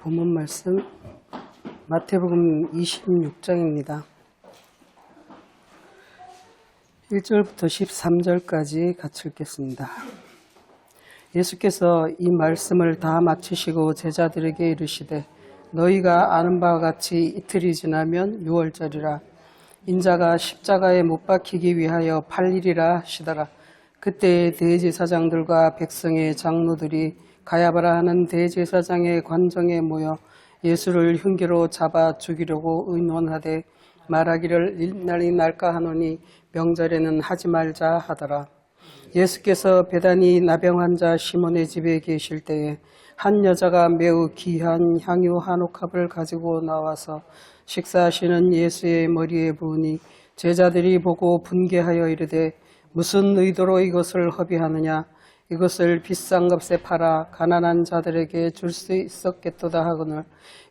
본문 말씀 마태복음 26장입니다. 1절부터 13절까지 같이 읽겠습니다. 예수께서 이 말씀을 다 마치시고 제자들에게 이르시되 너희가 아는 바와 같이 이틀이 지나면 유월절이라 인자가 십자가에 못 박히기 위하여 팔리리라 하시더라. 그때 대제사장들과 백성의 장로들이 가야바라 하는 대제사장의 관정에 모여 예수를 흉기로 잡아 죽이려고 의논하되 말하기를 일날이 날까 하노니 명절에는 하지 말자 하더라. 예수께서 베다니 나병 환자 시몬의 집에 계실 때에 한 여자가 매우 귀한 향유 한 옥합을 가지고 나와서 식사하시는 예수의 머리에 부으니 제자들이 보고 분개하여 이르되 무슨 의도로 이것을 허비하느냐? 이것을 비싼 값에 팔아 가난한 자들에게 줄 수 있었겠도다 하거늘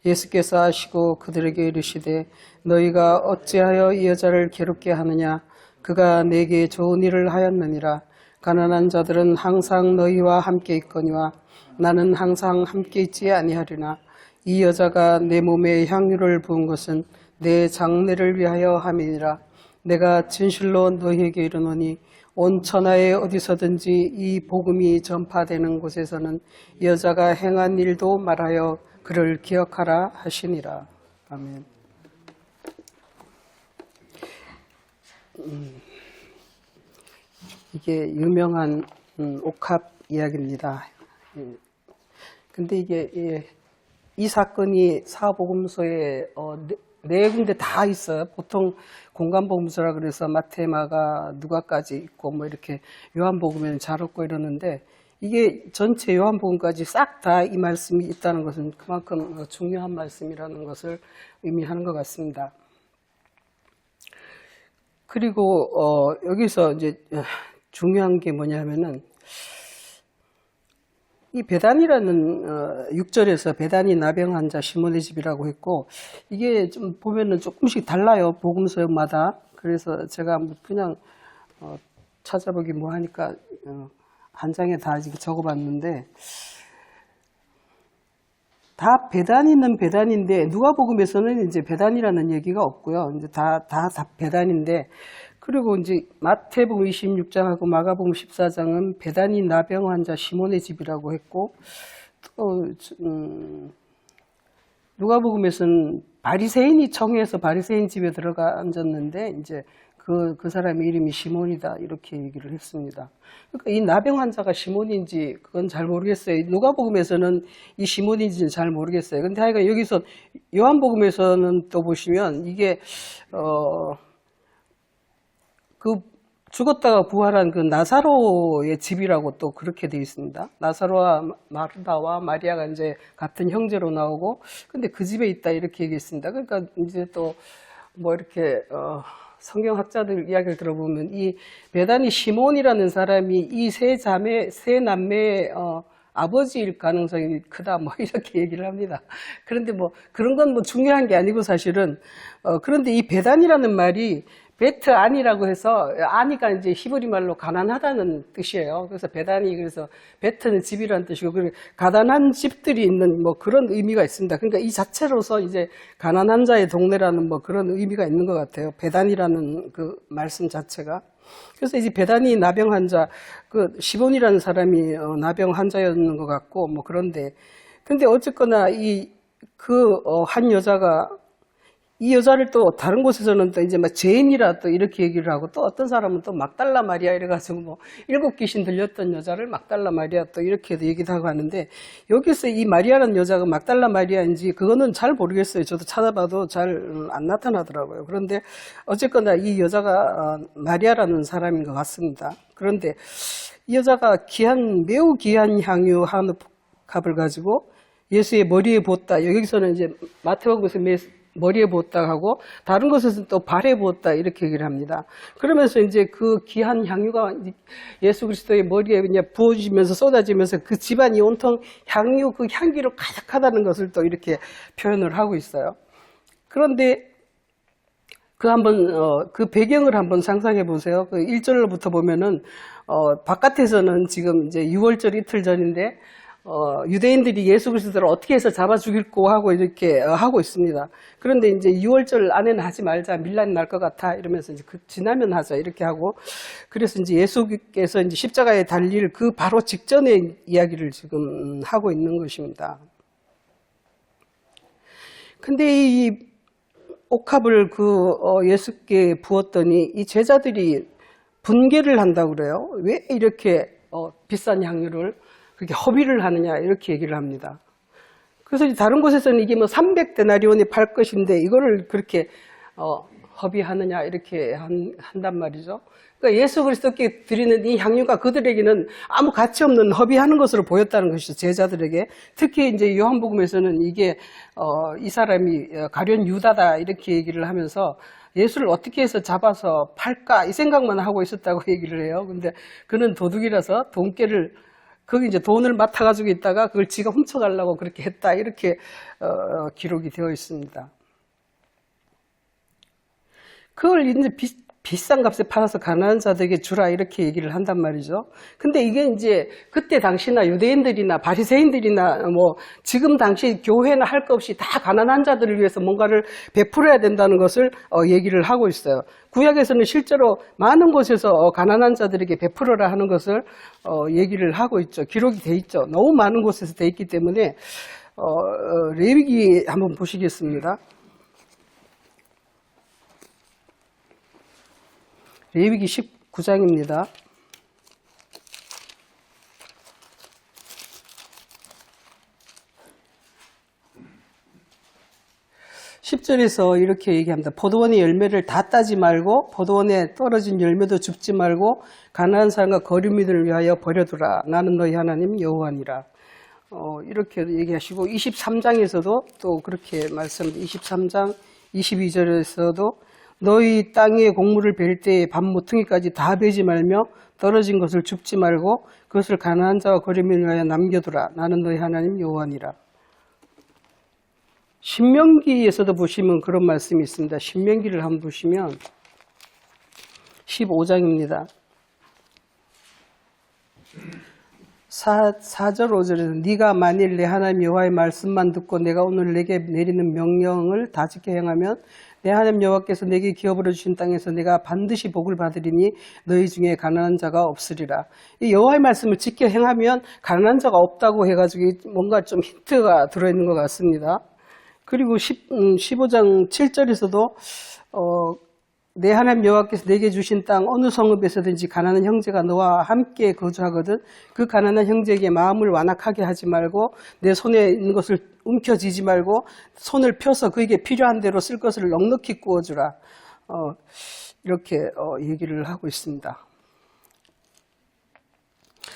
예수께서 아시고 그들에게 이르시되 너희가 어찌하여 이 여자를 괴롭게 하느냐? 그가 내게 좋은 일을 하였느니라. 가난한 자들은 항상 너희와 함께 있거니와 나는 항상 함께 있지 아니하리나. 이 여자가 내 몸에 향유를 부은 것은 내 장례를 위하여 함이니라. 내가 진실로 너희에게 이르노니 온 천하에 어디서든지 이 복음이 전파되는 곳에서는 여자가 행한 일도 말하여 그를 기억하라 하시니라. 아멘. 이게 유명한 옥합 이야기입니다. 근데 이게 이 사건이 사복음서에 네 군데 다 있어요. 보통 공간복음서라 그래서 마태, 마가, 누가까지 있고 뭐 이렇게 요한복음에는 잘 없고 이러는데 이게 전체 요한복음까지 싹 다 이 말씀이 있다는 것은 그만큼 중요한 말씀이라는 것을 의미하는 것 같습니다. 그리고 여기서 이제 중요한 게 뭐냐면은 이 베단이라는 6절에서 베단이 나병 환자 시몬의 집이라고 했고 이게 좀 보면은 조금씩 달라요. 복음서마다. 그래서 제가 그냥 찾아보기 뭐 하니까 한 장에 다 적어봤는데 다 베단이는 베단인데 누가복음에서는 이제 베단이라는 얘기가 없고요. 이제 다 베단인데 그리고 이제 마태복음 26장하고 마가복음 14장은 베다니 나병 환자 시몬의 집이라고 했고 또 누가복음에서는 바리새인이 청해서 바리새인 집에 들어가 앉았는데 이제 그 사람의 이름이 시몬이다 이렇게 얘기를 했습니다. 그러니까 이 나병 환자가 시몬인지 그건 잘 모르겠어요. 누가복음에서는 이 시몬인지는 잘 모르겠어요. 근데 하여간 여기서 요한복음에서는 또 보시면 이게 그 죽었다가 부활한 그 나사로의 집이라고 또 그렇게 되어 있습니다. 나사로와 마르다와 마리아가 이제 같은 형제로 나오고, 근데 그 집에 있다 이렇게 얘기했습니다. 그러니까 이제 또 뭐 이렇게 성경학자들 이야기를 들어보면 이 베다니 시몬이라는 사람이 이 세 남매의 아버지일 가능성이 크다 뭐 이렇게 얘기를 합니다. 그런데 뭐 그런 건 뭐 중요한 게 아니고 사실은 그런데 이 베단이라는 말이 베트 안이라고 해서 안이가 이제 히브리 말로 가난하다는 뜻이에요. 그래서 베단이 그래서 베트는 집이라는 뜻이고 그리고 가난한 집들이 있는 뭐 그런 의미가 있습니다. 그러니까 이 자체로서 이제 가난한 자의 동네라는 뭐 그런 의미가 있는 것 같아요. 베단이라는 그 말씀 자체가. 그래서 이제 베다니 나병 환자 그 시몬이라는 사람이 나병 환자였는 것 같고 뭐 그런데 근데 어쨌거나 한 여자가 이 여자를 또 다른 곳에서는 또 이제 막 죄인이라 또 이렇게 얘기를 하고 또 어떤 사람은 또 막달라 마리아 이래가지고 뭐 7 귀신 들렸던 여자를 막달라 마리아 또 이렇게도 얘기도 하고 하는데 여기서 이 마리아라는 여자가 막달라 마리아인지 그거는 잘 모르겠어요. 저도 찾아봐도 잘 안 나타나더라고요. 그런데 어쨌거나 이 여자가 마리아라는 사람인 것 같습니다. 그런데 이 여자가 매우 귀한 향유 한 컵을 가지고 예수의 머리에 붓다. 여기서는 이제 마태복음에서 머리에 부었다 하고 다른 곳에서는 또 발에 부었다 이렇게 얘기를 합니다. 그러면서 이제 그 귀한 향유가 예수 그리스도의 머리에 그냥 부어지면서 쏟아지면서 그 집안이 온통 향유 그 향기로 가득하다는 것을 또 이렇게 표현을 하고 있어요. 그런데 그 배경을 한번 상상해 보세요. 그 1절로부터 보면은 바깥에서는 지금 이제 6월절 이틀 전인데 유대인들이 예수 그리스도를 어떻게 해서 잡아 죽일고 하고 이렇게 하고 있습니다. 그런데 이제 6월절 안에는 하지 말자, 밀란이 날 것 같아 이러면서 이제 지나면 하자 이렇게 하고, 그래서 이제 예수께서 이제 십자가에 달릴 그 바로 직전의 이야기를 지금 하고 있는 것입니다. 근데 이 옥합을 예수께 부었더니 이 제자들이 분개를 한다고 그래요. 왜 이렇게 비싼 향유를 그렇게 허비를 하느냐 이렇게 얘기를 합니다. 그래서 다른 곳에서는 이게 뭐 300데나리온에 팔 것인데 이거를 그렇게 허비하느냐 이렇게 한단 말이죠. 그러니까 예수 그리스도께 드리는 이 향유가 그들에게는 아무 가치 없는 허비하는 것으로 보였다는 것이죠. 제자들에게. 특히 이제 요한복음에서는 이게 이 사람이 가룟 유다다 이렇게 얘기를 하면서 예수를 어떻게 해서 잡아서 팔까 이 생각만 하고 있었다고 얘기를 해요. 근데 그는 도둑이라서 돈깨를 거기 이제 돈을 맡아가지고 있다가 그걸 지가 훔쳐가려고 그렇게 했다 이렇게 기록이 되어 있습니다. 그걸 이제 비싼 값에 팔아서 가난한 자들에게 주라 이렇게 얘기를 한단 말이죠. 근데 이게 이제 그때 당시나 유대인들이나 바리새인들이나 뭐 지금 당시 교회나 할 것 없이 다 가난한 자들을 위해서 뭔가를 베풀어야 된다는 것을 얘기를 하고 있어요. 구약에서는 실제로 많은 곳에서 가난한 자들에게 베풀어라 하는 것을 얘기를 하고 있죠. 기록이 돼 있죠. 너무 많은 곳에서 돼 있기 때문에 레위기 한번 보시겠습니다. 레위기 19장입니다. 10절에서 이렇게 얘기합니다. 포도원의 열매를 다 따지 말고 포도원에 떨어진 열매도 줍지 말고 가난한 사람과 거류민을 위하여 버려두라. 나는 너희 하나님 여호와니라. 이렇게 얘기하시고 23장에서도 또 그렇게 말씀합니다. 23장 22절에서도 너희 땅에 곡물을 벨 때에 밥 모퉁이까지 다 베지 말며 떨어진 것을 줍지 말고 그것을 가난한 자와 거류민을 위하여 남겨두라. 나는 너희 하나님 여호와니라. 신명기에서도 보시면 그런 말씀이 있습니다. 신명기를 한번 보시면 15장입니다. 4절 5절에서 네가 만일 내 하나님 여호와의 말씀만 듣고 내가 오늘 내게 내리는 명령을 다 지켜 행하면 내 하나님 여호와께서 내게 기업으로 주신 땅에서 내가 반드시 복을 받으리니 너희 중에 가난한 자가 없으리라. 이 여호와의 말씀을 지켜 행하면 가난한 자가 없다고 해가지고 뭔가 좀 힌트가 들어있는 것 같습니다. 그리고 15장 7절에서도 내 하나님 여호와께서 내게 주신 땅 어느 성읍에서든지 가난한 형제가 너와 함께 거주하거든 그 가난한 형제에게 마음을 완악하게 하지 말고 내 손에 있는 것을 움켜쥐지 말고 손을 펴서 그에게 필요한 대로 쓸 것을 넉넉히 구워주라. 이렇게 얘기를 하고 있습니다.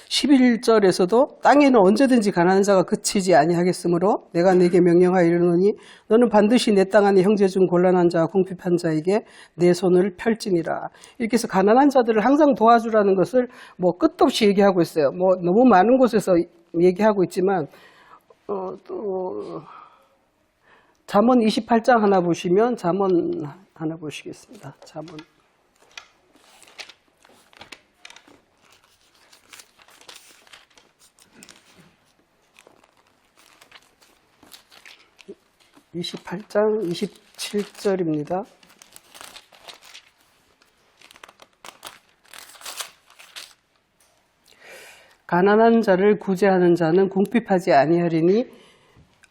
11절에서도 땅에는 언제든지 가난한 자가 그치지 아니하겠으므로 내가 네게 명령하여 이르노니 너는 반드시 내 땅 안에 형제 중 곤란한 자와 궁핍한 자에게 내 손을 펼지니라. 이렇게 해서 가난한 자들을 항상 도와주라는 것을 뭐 끝도 없이 얘기하고 있어요. 뭐 너무 많은 곳에서 얘기하고 있지만 또 잠언 28장 하나 보시면 잠언 하나 보시겠습니다. 잠언 28장 27절입니다. 가난한 자를 구제하는 자는 궁핍하지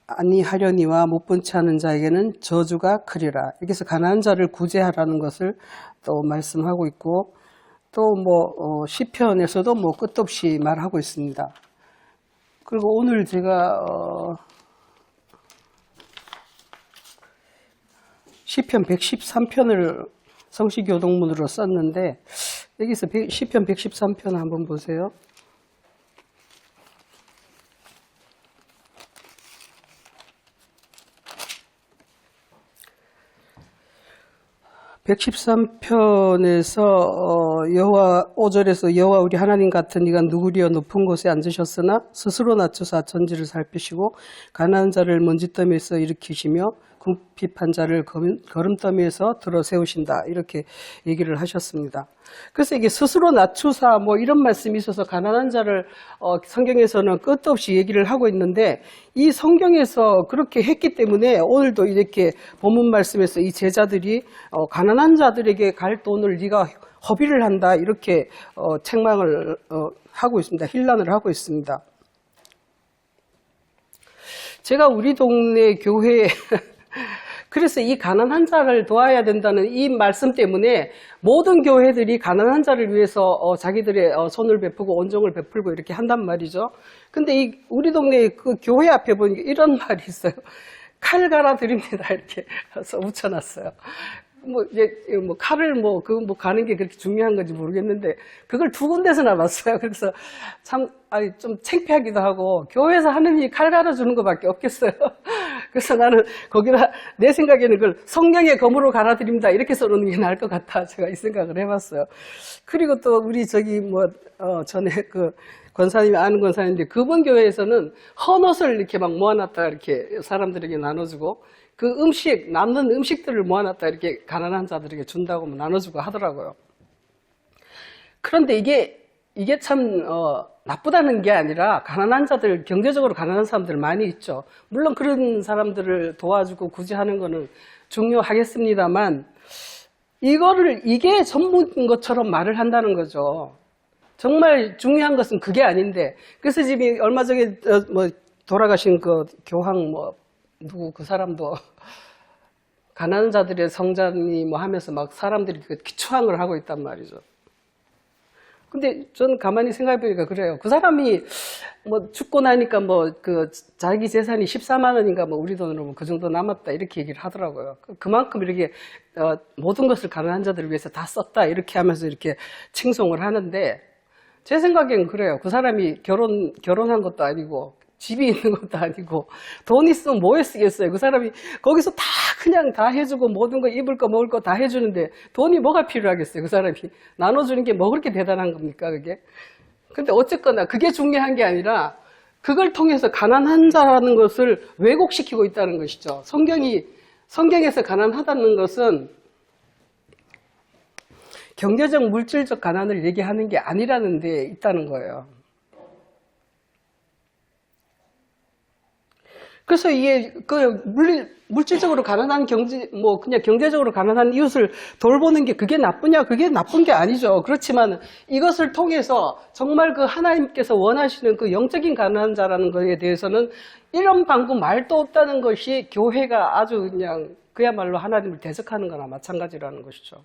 아니하려니와 못 본 채 하는 자에게는 저주가 크리라. 이렇게 해서 가난한 자를 구제하라는 것을 또 말씀하고 있고 또 뭐 시편에서도 뭐 끝도 없이 말하고 있습니다. 그리고 오늘 제가 시편 113편을 성시교동문으로 썼는데 여기서 시편 113편 한번 보세요. (113편에서) 여호와 5절에서 여호와 우리 하나님 같은 이가 누구리여 높은 곳에 앉으셨으나 스스로 낮춰서 천지를 살피시고 가난한 자를 먼지더미에서 일으키시며 궁핍한 자를 걸음더미에서 들어 세우신다. 이렇게 얘기를 하셨습니다. 그래서 이게 스스로 낮추사 뭐 이런 말씀이 있어서 가난한 자를 성경에서는 끝도 없이 얘기를 하고 있는데 이 성경에서 그렇게 했기 때문에 오늘도 이렇게 본문 말씀에서 이 제자들이 가난한 자들에게 갈 돈을 네가 허비를 한다. 이렇게 책망을 하고 있습니다. 힐난을 하고 있습니다. 제가 우리 동네 교회에 그래서 이 가난한 자를 도와야 된다는 이 말씀 때문에 모든 교회들이 가난한 자를 위해서 자기들의 손을 베푸고 온정을 베풀고 이렇게 한단 말이죠. 근데 이 우리 동네 그 교회 앞에 보니까 이런 말이 있어요. 칼 갈아 드립니다. 이렇게 해서 붙여놨어요. 칼을 가는 게 그렇게 중요한 건지 모르겠는데, 그걸 두 군데서 나봤어요. 그래서 좀 창피하기도 하고, 교회에서 하는 일이 칼 갈아주는 것밖에 없겠어요. 그래서 나는 거기다, 내 생각에는 그걸 성령의 검으로 갈아드립니다. 이렇게 써놓는 게 나을 것 같아. 제가 이 생각을 해봤어요. 그리고 또 우리 전에 권사님이 아는 권사님인데, 그분 교회에서는 헌옷을 이렇게 막 모아놨다가 이렇게 사람들에게 나눠주고, 그 남는 음식들을 모아놨다 이렇게 가난한 자들에게 준다고 나눠주고 하더라고요. 그런데 이게 참, 나쁘다는 게 아니라 가난한 자들, 경제적으로 가난한 사람들 많이 있죠. 물론 그런 사람들을 도와주고 구제하는 거는 중요하겠습니다만, 이게 전부인 것처럼 말을 한다는 거죠. 정말 중요한 것은 그게 아닌데, 그래서 지금 얼마 전에 돌아가신 그 교황 누구 그 사람도 가난한 자들의 성전이 하면서 막 사람들이 기초항을 하고 있단 말이죠. 근데 저는 가만히 생각해 보니까 그래요. 그 사람이 죽고 나니까 자기 재산이 14만 원인가 우리 돈으로 그 정도 남았다 이렇게 얘기를 하더라고요. 그만큼 이렇게 모든 것을 가난한 자들을 위해서 다 썼다 이렇게 하면서 이렇게 칭송을 하는데 제 생각엔 그래요. 그 사람이 결혼한 것도 아니고 집이 있는 것도 아니고 돈 있으면 뭐에 쓰겠어요. 그 사람이 거기서 그냥 다 해주고 모든 거 입을 거 먹을 거 다 해주는데 돈이 뭐가 필요하겠어요. 그 사람이 나눠주는 게 뭐 그렇게 대단한 겁니까 그게. 근데 어쨌거나 그게 중요한 게 아니라 그걸 통해서 가난한 자라는 것을 왜곡시키고 있다는 것이죠. 성경에서 가난하다는 것은 경제적 물질적 가난을 얘기하는 게 아니라는 데 있다는 거예요. 그래서 이게 물질적으로 가난한 그냥 경제적으로 가난한 이웃을 돌보는 게 그게 나쁘냐? 그게 나쁜 게 아니죠. 그렇지만 이것을 통해서 정말 그 하나님께서 원하시는 그 영적인 가난한 자라는 것에 대해서는 이런 방법 말도 없다는 것이 교회가 아주 그냥 그야말로 하나님을 대적하는 거나 마찬가지라는 것이죠.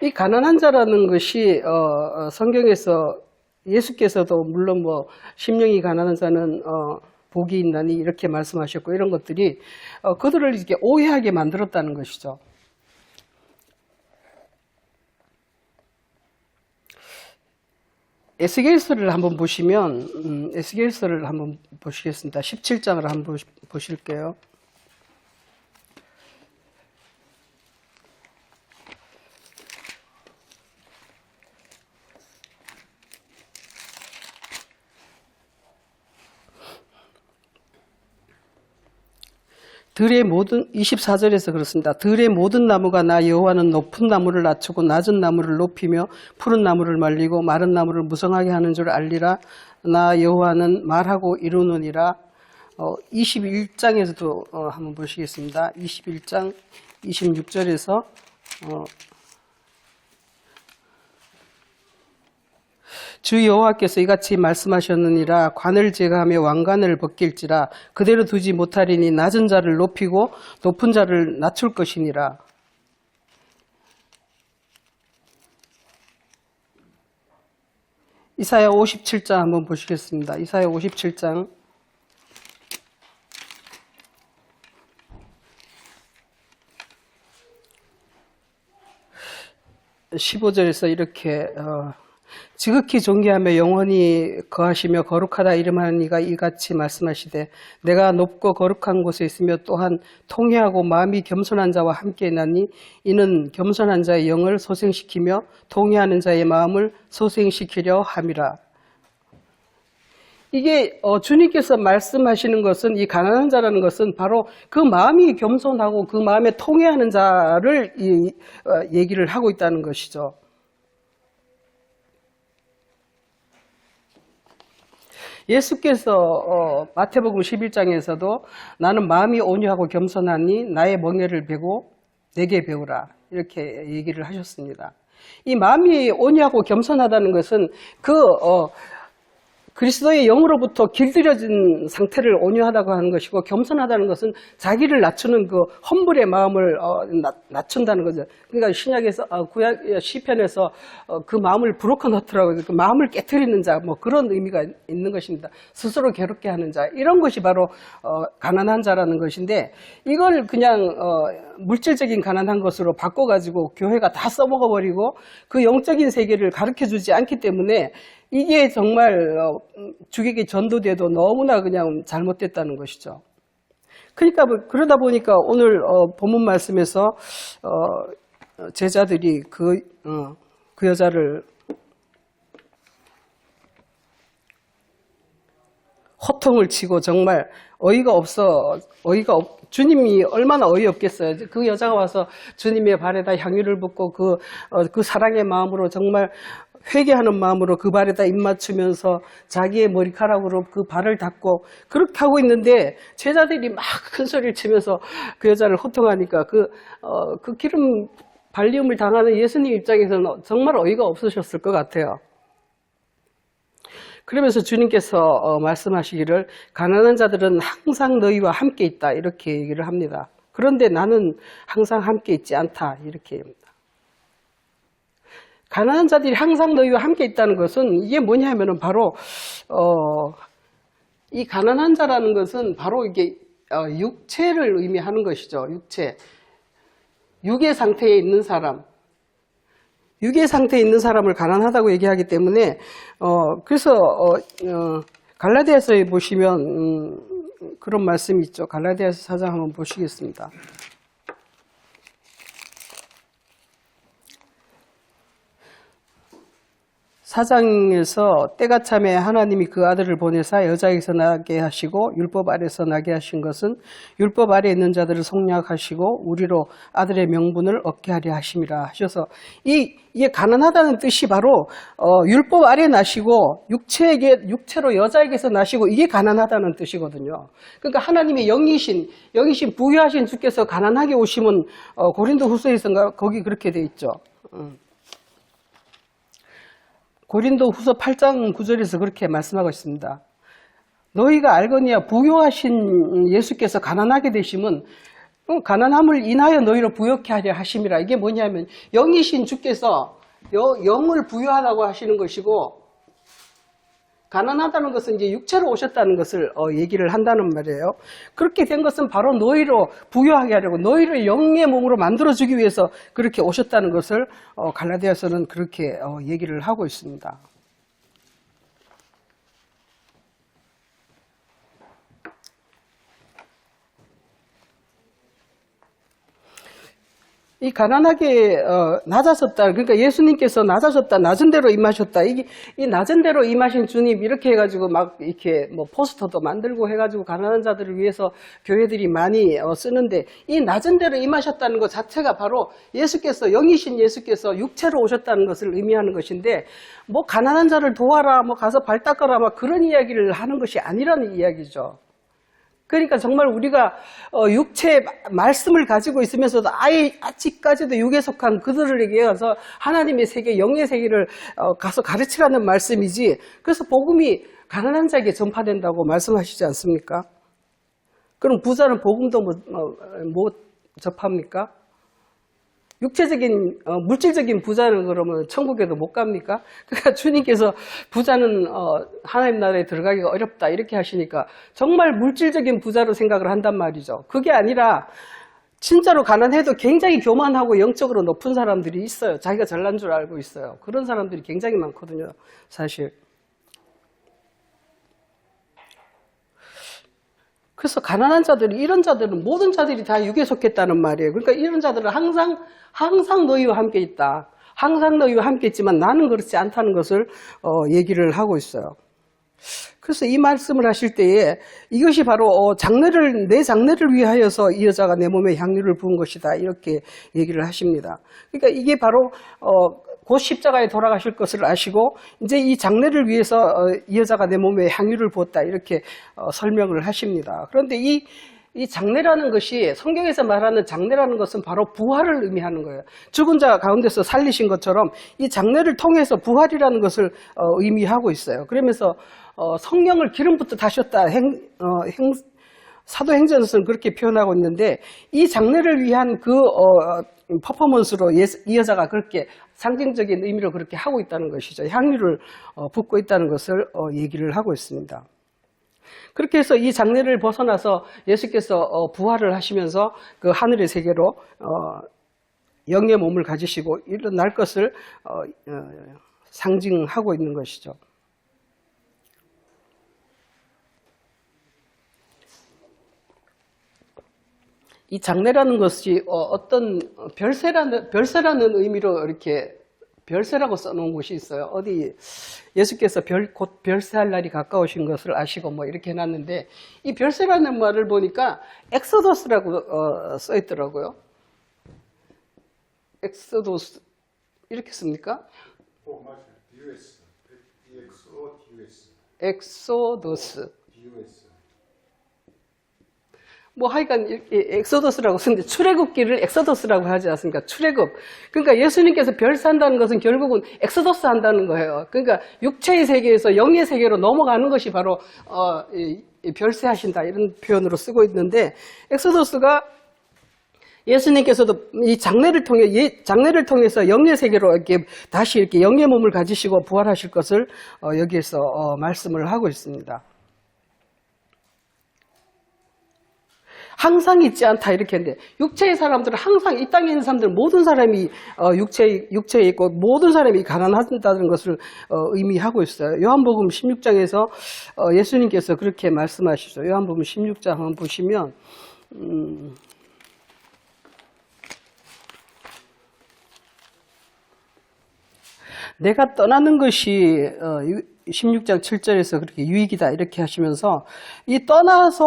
이 가난한 자라는 것이 성경에서 예수께서도 물론 심령이 가난한 자는 복이 있나니 이렇게 말씀하셨고 이런 것들이 그들을 이렇게 오해하게 만들었다는 것이죠. 에스겔서를 한번 보시면 에스겔서를 한번 보시겠습니다. 17장을 한번 보실게요. 들의 모든 24절에서 그렇습니다. 들의 모든 나무가 나 여호와는 높은 나무를 낮추고 낮은 나무를 높이며 푸른 나무를 말리고 마른 나무를 무성하게 하는 줄 알리라. 나 여호와는 말하고 이루느니라. 21장에서도 한번 보시겠습니다. 21장 26절에서 주 여호와께서 이같이 말씀하셨느니라. 관을 제거하며 왕관을 벗길지라. 그대로 두지 못하리니 낮은 자를 높이고 높은 자를 낮출 것이니라. 이사야 57장 한번 보시겠습니다. 이사야 57장 15절에서 이렇게 지극히 존귀하며 영원히 거하시며 거룩하다 이름하는 이가 이같이 말씀하시되 내가 높고 거룩한 곳에 있으며 또한 통회하고 마음이 겸손한 자와 함께 있나니 이는 겸손한 자의 영을 소생시키며 통회하는 자의 마음을 소생시키려 함이라. 이게 주님께서 말씀하시는 것은 이 가난한 자라는 것은 바로 그 마음이 겸손하고 그 마음에 통회하는 자를 얘기를 하고 있다는 것이죠. 예수께서 마태복음 11장에서도 나는 마음이 온유하고 겸손하니 나의 멍에를 베고 내게 배우라 이렇게 얘기를 하셨습니다. 이 마음이 온유하고 겸손하다는 것은 그리스도의 영으로부터 길들여진 상태를 온유하다고 하는 것이고 겸손하다는 것은 자기를 낮추는 그 험불의 마음을 낮춘다는 거죠. 그러니까 신약에서 구약 시편에서 그 마음을 부룩한 허트라고 해서 그 마음을 깨트리는 자 뭐 그런 의미가 있는 것입니다. 스스로 괴롭게 하는 자 이런 것이 바로 가난한 자라는 것인데 이걸 그냥 물질적인 가난한 것으로 바꿔가지고 교회가 다 써먹어 버리고 그 영적인 세계를 가르쳐주지 않기 때문에 이게 정말 주객이 전도돼도 너무나 그냥 잘못됐다는 것이죠. 그러니까 그러다 보니까 오늘 본문 말씀에서 제자들이 그 여자를 호통을 치고 정말 주님이 얼마나 어이없겠어요. 그 여자가 와서 주님의 발에다 향유를 붓고 그 사랑의 마음으로 정말 회개하는 마음으로 그 발에다 입 맞추면서 자기의 머리카락으로 그 발을 닦고 그렇게 하고 있는데 제자들이 막 큰 소리를 치면서 그 여자를 호통하니까 그 기름 발림을 당하는 예수님 입장에서는 정말 어이가 없으셨을 것 같아요. 그러면서 주님께서 말씀하시기를 가난한 자들은 항상 너희와 함께 있다 이렇게 얘기를 합니다. 그런데 나는 항상 함께 있지 않다 이렇게 합니다. 가난한 자들이 항상 너희와 함께 있다는 것은 이게 뭐냐면은 바로 이 가난한 자라는 것은 바로 이게 육체를 의미하는 것이죠. 육의 상태에 있는 사람. 육의 상태에 있는 사람을 가난하다고 얘기하기 때문에 그래서 갈라디아서에 보시면 그런 말씀이 있죠. 갈라디아서 4장 한번 보시겠습니다. 4장에서 때가 참에 하나님이 그 아들을 보내사 여자에게서 나게 하시고 율법 아래에서 나게 하신 것은 율법 아래에 있는 자들을 속량하시고 우리로 아들의 명분을 얻게 하려 하심이라 하셔서 이게 가난하다는 뜻이 바로 율법 아래에 나시고 육체로 여자에게서 나시고 이게 가난하다는 뜻이거든요. 그러니까 하나님의 영이신 부유하신 주께서 가난하게 오시면 고린도후서에서인가 거기 그렇게 돼 있죠. 고린도후서 8장 9절에서 그렇게 말씀하고 있습니다. 너희가 알거니와 부유하신 예수께서 가난하게 되심은 가난함을 인하여 너희로 부욕케 하려 하심이라. 이게 뭐냐면 영이신 주께서 영을 부유하다고 하시는 것이고 가난하다는 것은 이제 육체로 오셨다는 것을 얘기를 한다는 말이에요. 그렇게 된 것은 바로 너희로 부유하게 하려고 너희를 영의 몸으로 만들어주기 위해서 그렇게 오셨다는 것을 갈라디아서는 그렇게 얘기를 하고 있습니다. 이 가난하게 낮아졌다. 그러니까 예수님께서 낮아졌다, 낮은 대로 임하셨다. 이 낮은 대로 임하신 주님 이렇게 해가지고 막 이렇게 뭐 포스터도 만들고 해가지고 가난한 자들을 위해서 교회들이 많이 쓰는데 이 낮은 대로 임하셨다는 것 자체가 바로 예수께서 영이신 예수께서 육체로 오셨다는 것을 의미하는 것인데 뭐 가난한 자를 도와라, 뭐 가서 발 닦아라, 막 그런 이야기를 하는 것이 아니라는 이야기죠. 그러니까 정말 우리가 육체의 말씀을 가지고 있으면서도 아직까지도 육에 속한 그들에게 가서 하나님의 세계, 영의 세계를 가서 가르치라는 말씀이지. 그래서 복음이 가난한 자에게 전파된다고 말씀하시지 않습니까? 그럼 부자는 복음도 못 접합니까? 육체적인 물질적인 부자는 그러면 천국에도 못 갑니까? 그러니까 주님께서 부자는 하나님 나라에 들어가기가 어렵다 이렇게 하시니까 정말 물질적인 부자로 생각을 한단 말이죠. 그게 아니라 진짜로 가난해도 굉장히 교만하고 영적으로 높은 사람들이 있어요. 자기가 잘난 줄 알고 있어요. 그런 사람들이 굉장히 많거든요, 사실. 그래서 가난한 자들이, 이런 자들은 모든 자들이 다 육에 속했다는 말이에요. 그러니까 이런 자들은 항상 너희와 함께 있다. 항상 너희와 함께 있지만 나는 그렇지 않다는 것을 얘기를 하고 있어요. 그래서 이 말씀을 하실 때에 이것이 바로 내 장래를 위하여서 이 여자가 내 몸에 향유를 부은 것이다, 이렇게 얘기를 하십니다. 그러니까 이게 바로 곧 십자가에 돌아가실 것을 아시고 이제 이 장래를 위해서 이 여자가 내 몸에 향유를 부었다, 이렇게 설명을 하십니다. 그런데 이 장래라는 것이, 성경에서 말하는 장래라는 것은 바로 부활을 의미하는 거예요. 죽은 자 가운데서 살리신 것처럼 이 장래를 통해서 부활이라는 것을 의미하고 있어요. 그러면서 성령을 기름부터 다셨다, 사도행전에서는 그렇게 표현하고 있는데, 이 장래를 위한 그 퍼포먼스로 이 여자가 그렇게 상징적인 의미로 그렇게 하고 있다는 것이죠. 향유를 붓고 있다는 것을 얘기를 하고 있습니다. 그렇게 해서 이 장래를 벗어나서 예수께서 부활을 하시면서 그 하늘의 세계로 영의 몸을 가지시고 일어날 것을 상징하고 있는 것이죠. 이 장래라는 것이 어떤 별세라는 의미로 이렇게 별세라고 써놓은 곳이 있어요. 어디 예수께서 곧 별세할 날이 가까우신 것을 아시고 뭐 이렇게 해놨는데, 이 별세라는 말을 보니까 엑소더스라고 써있더라고요. 엑소더스 이렇게 씁니까? 맞아요. 엑소더스. 뭐 하여간 엑소더스라고 쓰는데 출애굽기를 엑소더스라고 하지 않습니까? 출애굽. 그러니까 예수님께서 별세한다는 것은 결국은 엑소더스 한다는 거예요. 그러니까 육체의 세계에서 영의 세계로 넘어가는 것이 바로 별세하신다, 이런 표현으로 쓰고 있는데, 엑소더스가 예수님께서도 이 장래를 통해서 영의 세계로 이렇게 다시 이렇게 영의 몸을 가지시고 부활하실 것을 여기에서 말씀을 하고 있습니다. 항상 있지 않다, 이렇게 했는데, 육체의 사람들은 항상, 이 땅에 있는 사람들 모든 사람이 육체에 있고 모든 사람이 가난하다는 것을 의미하고 있어요. 요한복음 16장에서 예수님께서 그렇게 말씀하시죠. 요한복음 16장 한번 보시면 내가 떠나는 것이 16장 7절에서 그렇게 유익이다, 이렇게 하시면서 이 떠나서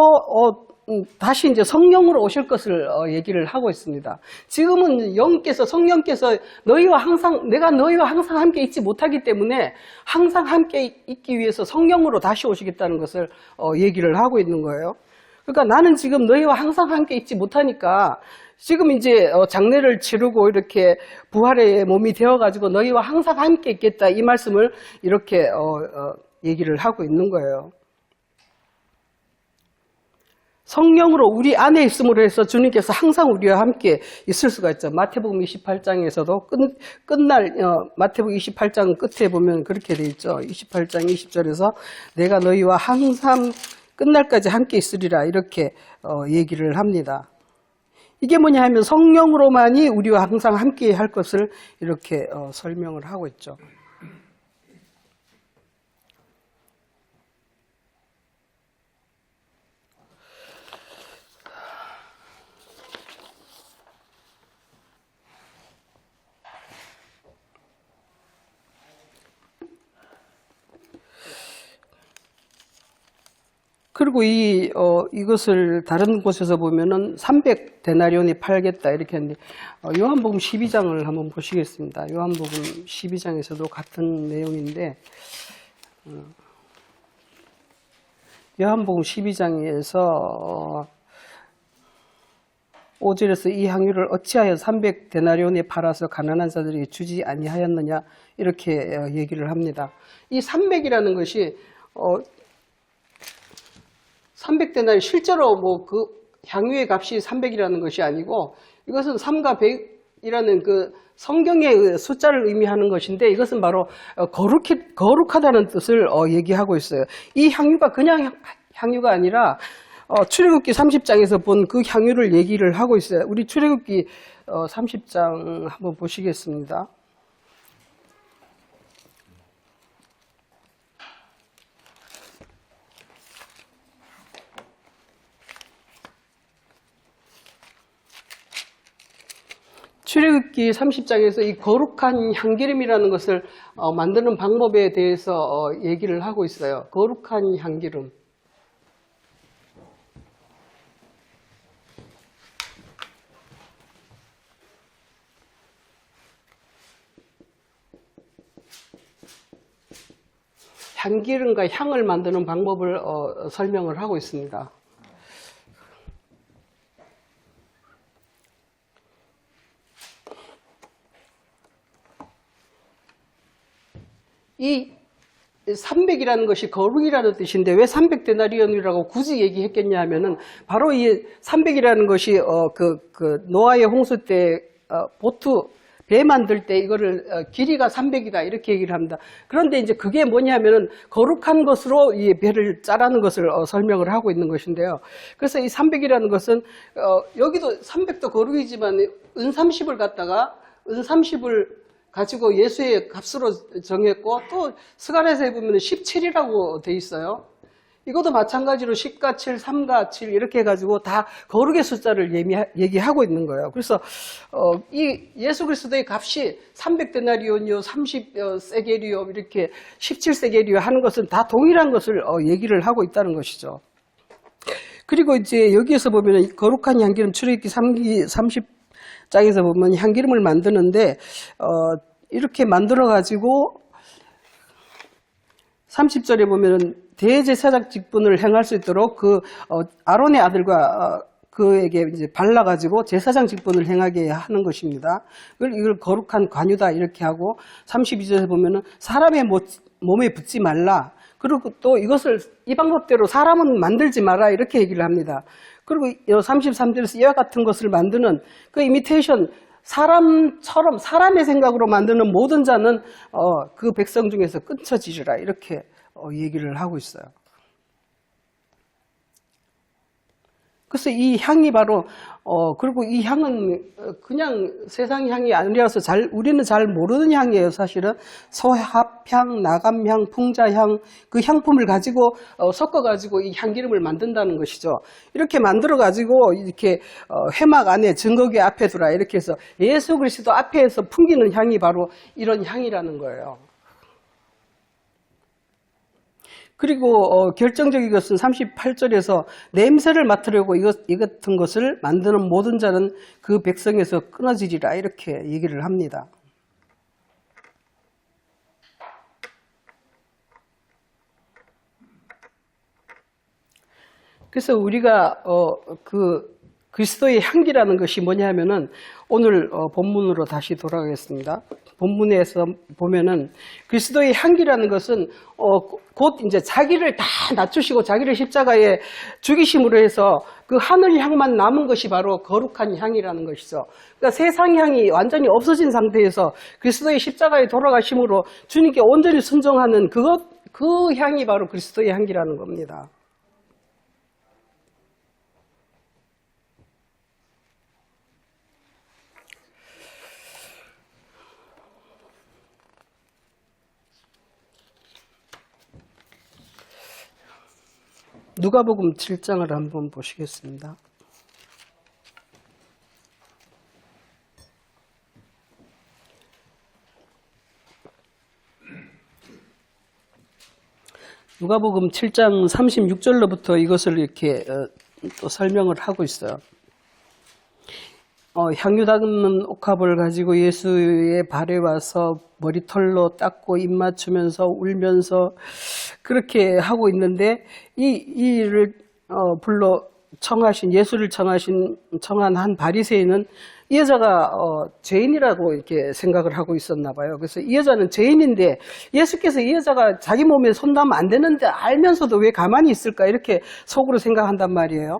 다시 이제 성령으로 오실 것을 얘기를 하고 있습니다. 지금은 성령께서 내가 너희와 항상 함께 있지 못하기 때문에 항상 함께 있기 위해서 성령으로 다시 오시겠다는 것을 얘기를 하고 있는 거예요. 그러니까 나는 지금 너희와 항상 함께 있지 못하니까 지금 이제 장례를 치르고 이렇게 부활의 몸이 되어가지고 너희와 항상 함께 있겠다, 이 말씀을 이렇게 얘기를 하고 있는 거예요. 성령으로 우리 안에 있음으로 해서 주님께서 항상 우리와 함께 있을 수가 있죠. 마태복음 28장에서도 마태복음 28장 끝에 보면 그렇게 돼 있죠. 28장 20절에서 내가 너희와 항상 끝날까지 함께 있으리라, 이렇게 얘기를 합니다. 이게 뭐냐 하면 성령으로만이 우리와 항상 함께 할 것을 이렇게 설명을 하고 있죠. 그리고 이것을 다른 곳에서 보면은 300데나리온에 팔겠다, 이렇게 했는데, 요한복음 12장을 한번 보시겠습니다. 요한복음 12장에서도 같은 내용인데, 요한복음 12장에서 5절에서 이 향유를 어찌하여 300데나리온에 팔아서 가난한 자들에게 주지 아니하였느냐, 이렇게 얘기를 합니다. 이 300이라는 것이 300데나리, 실제로 뭐 그 향유의 값이 300이라는 것이 아니고, 이것은 3과 100이라는 그 성경의 숫자를 의미하는 것인데, 이것은 바로 거룩하다는 뜻을 얘기하고 있어요. 이 향유가 그냥 향유가 아니라 출애굽기 30장에서 본 그 향유를 얘기를 하고 있어요. 우리 출애굽기 30장 한번 보시겠습니다. 출애굽기 30장에서 이 거룩한 향기름이라는 것을 만드는 방법에 대해서 얘기를 하고 있어요. 거룩한 향기름. 향기름과 향을 만드는 방법을 설명을 하고 있습니다. 이 300이라는 것이 거룩이라는 뜻인데 왜 300데나리온이라고 굳이 얘기했겠냐 하면은 바로 이 300이라는 것이 노아의 홍수 때 보트 배 만들 때 이거를 길이가 300이다 이렇게 얘기를 합니다. 그런데 이제 그게 뭐냐면은 거룩한 것으로 이 배를 짜라는 것을 설명을 하고 있는 것인데요. 그래서 이 300이라는 것은 여기도 300도 거룩이지만 은 30을 갖다가 은 30을 가지고 예수의 값으로 정했고 또 스가랴서에 보면 17이라고 돼 있어요. 이것도 마찬가지로 10과 7, 3과 7 이렇게 해가지고 다 거룩의 숫자를 얘기하고 있는 거예요. 그래서 이 예수 그리스도의 값이 300데나리온이요, 30세겔이요, 이렇게 17세겔이요 하는 것은 다 동일한 것을 얘기를 하고 있다는 것이죠. 그리고 이제 여기에서 보면 거룩한 향기름 출애굽기 30장에서 보면 향기름을 만드는데 이렇게 만들어 가지고 30절에 보면은 대제사장 직분을 행할 수 있도록 아론의 아들과 그에게 이제 발라 가지고 제사장 직분을 행하게 하는 것입니다. 이걸 거룩한 관유다 이렇게 하고 32절에 보면은 사람의 몸에 붙지 말라. 그리고 또 이것을 이 방법대로 사람은 만들지 마라 이렇게 얘기를 합니다. 그리고 33절에서 이와 같은 것을 만드는 그 이미테이션 사람처럼 사람의 생각으로 만드는 모든 자는 그 백성 중에서 끊쳐지리라 이렇게 얘기를 하고 있어요. 그래서 이 향이 바로 그리고 이 향은 그냥 세상 향이 아니라서 우리는 잘 모르는 향이에요. 사실은 소합향, 나감향, 풍자향 그 향품을 가지고 섞어 가지고 이 향기름을 만든다는 것이죠. 이렇게 만들어 가지고 이렇게 회막 안에 증거궤 앞에 두라 이렇게 해서 예수 그리스도 앞에서 풍기는 향이 바로 이런 향이라는 거예요. 그리고 결정적인 것은 38절에서 냄새를 맡으려고 이 같은 것을 만드는 모든 자는 그 백성에서 끊어지리라 이렇게 얘기를 합니다. 그래서 우리가 그리스도의 향기라는 것이 뭐냐 하면은 오늘 본문으로 다시 돌아가겠습니다. 본문에서 보면은 그리스도의 향기라는 것은 곧 이제 자기를 다 낮추시고 자기를 십자가에 죽이심으로 해서 그 하늘 향만 남은 것이 바로 거룩한 향이라는 것이죠. 그러니까 세상 향이 완전히 없어진 상태에서 그리스도의 십자가에 돌아가심으로 주님께 온전히 순종하는 그 향이 바로 그리스도의 향기라는 겁니다. 누가복음 7장을 한번 보시겠습니다. 누가복음 7장 36절로부터 이것을 이렇게 또 설명을 하고 있어요. 향유 담는 옥합을 가지고 예수의 발에 와서 머리털로 닦고 입 맞추면서 울면서 그렇게 하고 있는데 이 일을 불러 예수를 청한 한 바리새인은 이 여자가 죄인이라고 이렇게 생각을 하고 있었나 봐요. 그래서 이 여자는 죄인인데 예수께서 이 여자가 자기 몸에 손대면 안 되는데 알면서도 왜 가만히 있을까 이렇게 속으로 생각한단 말이에요.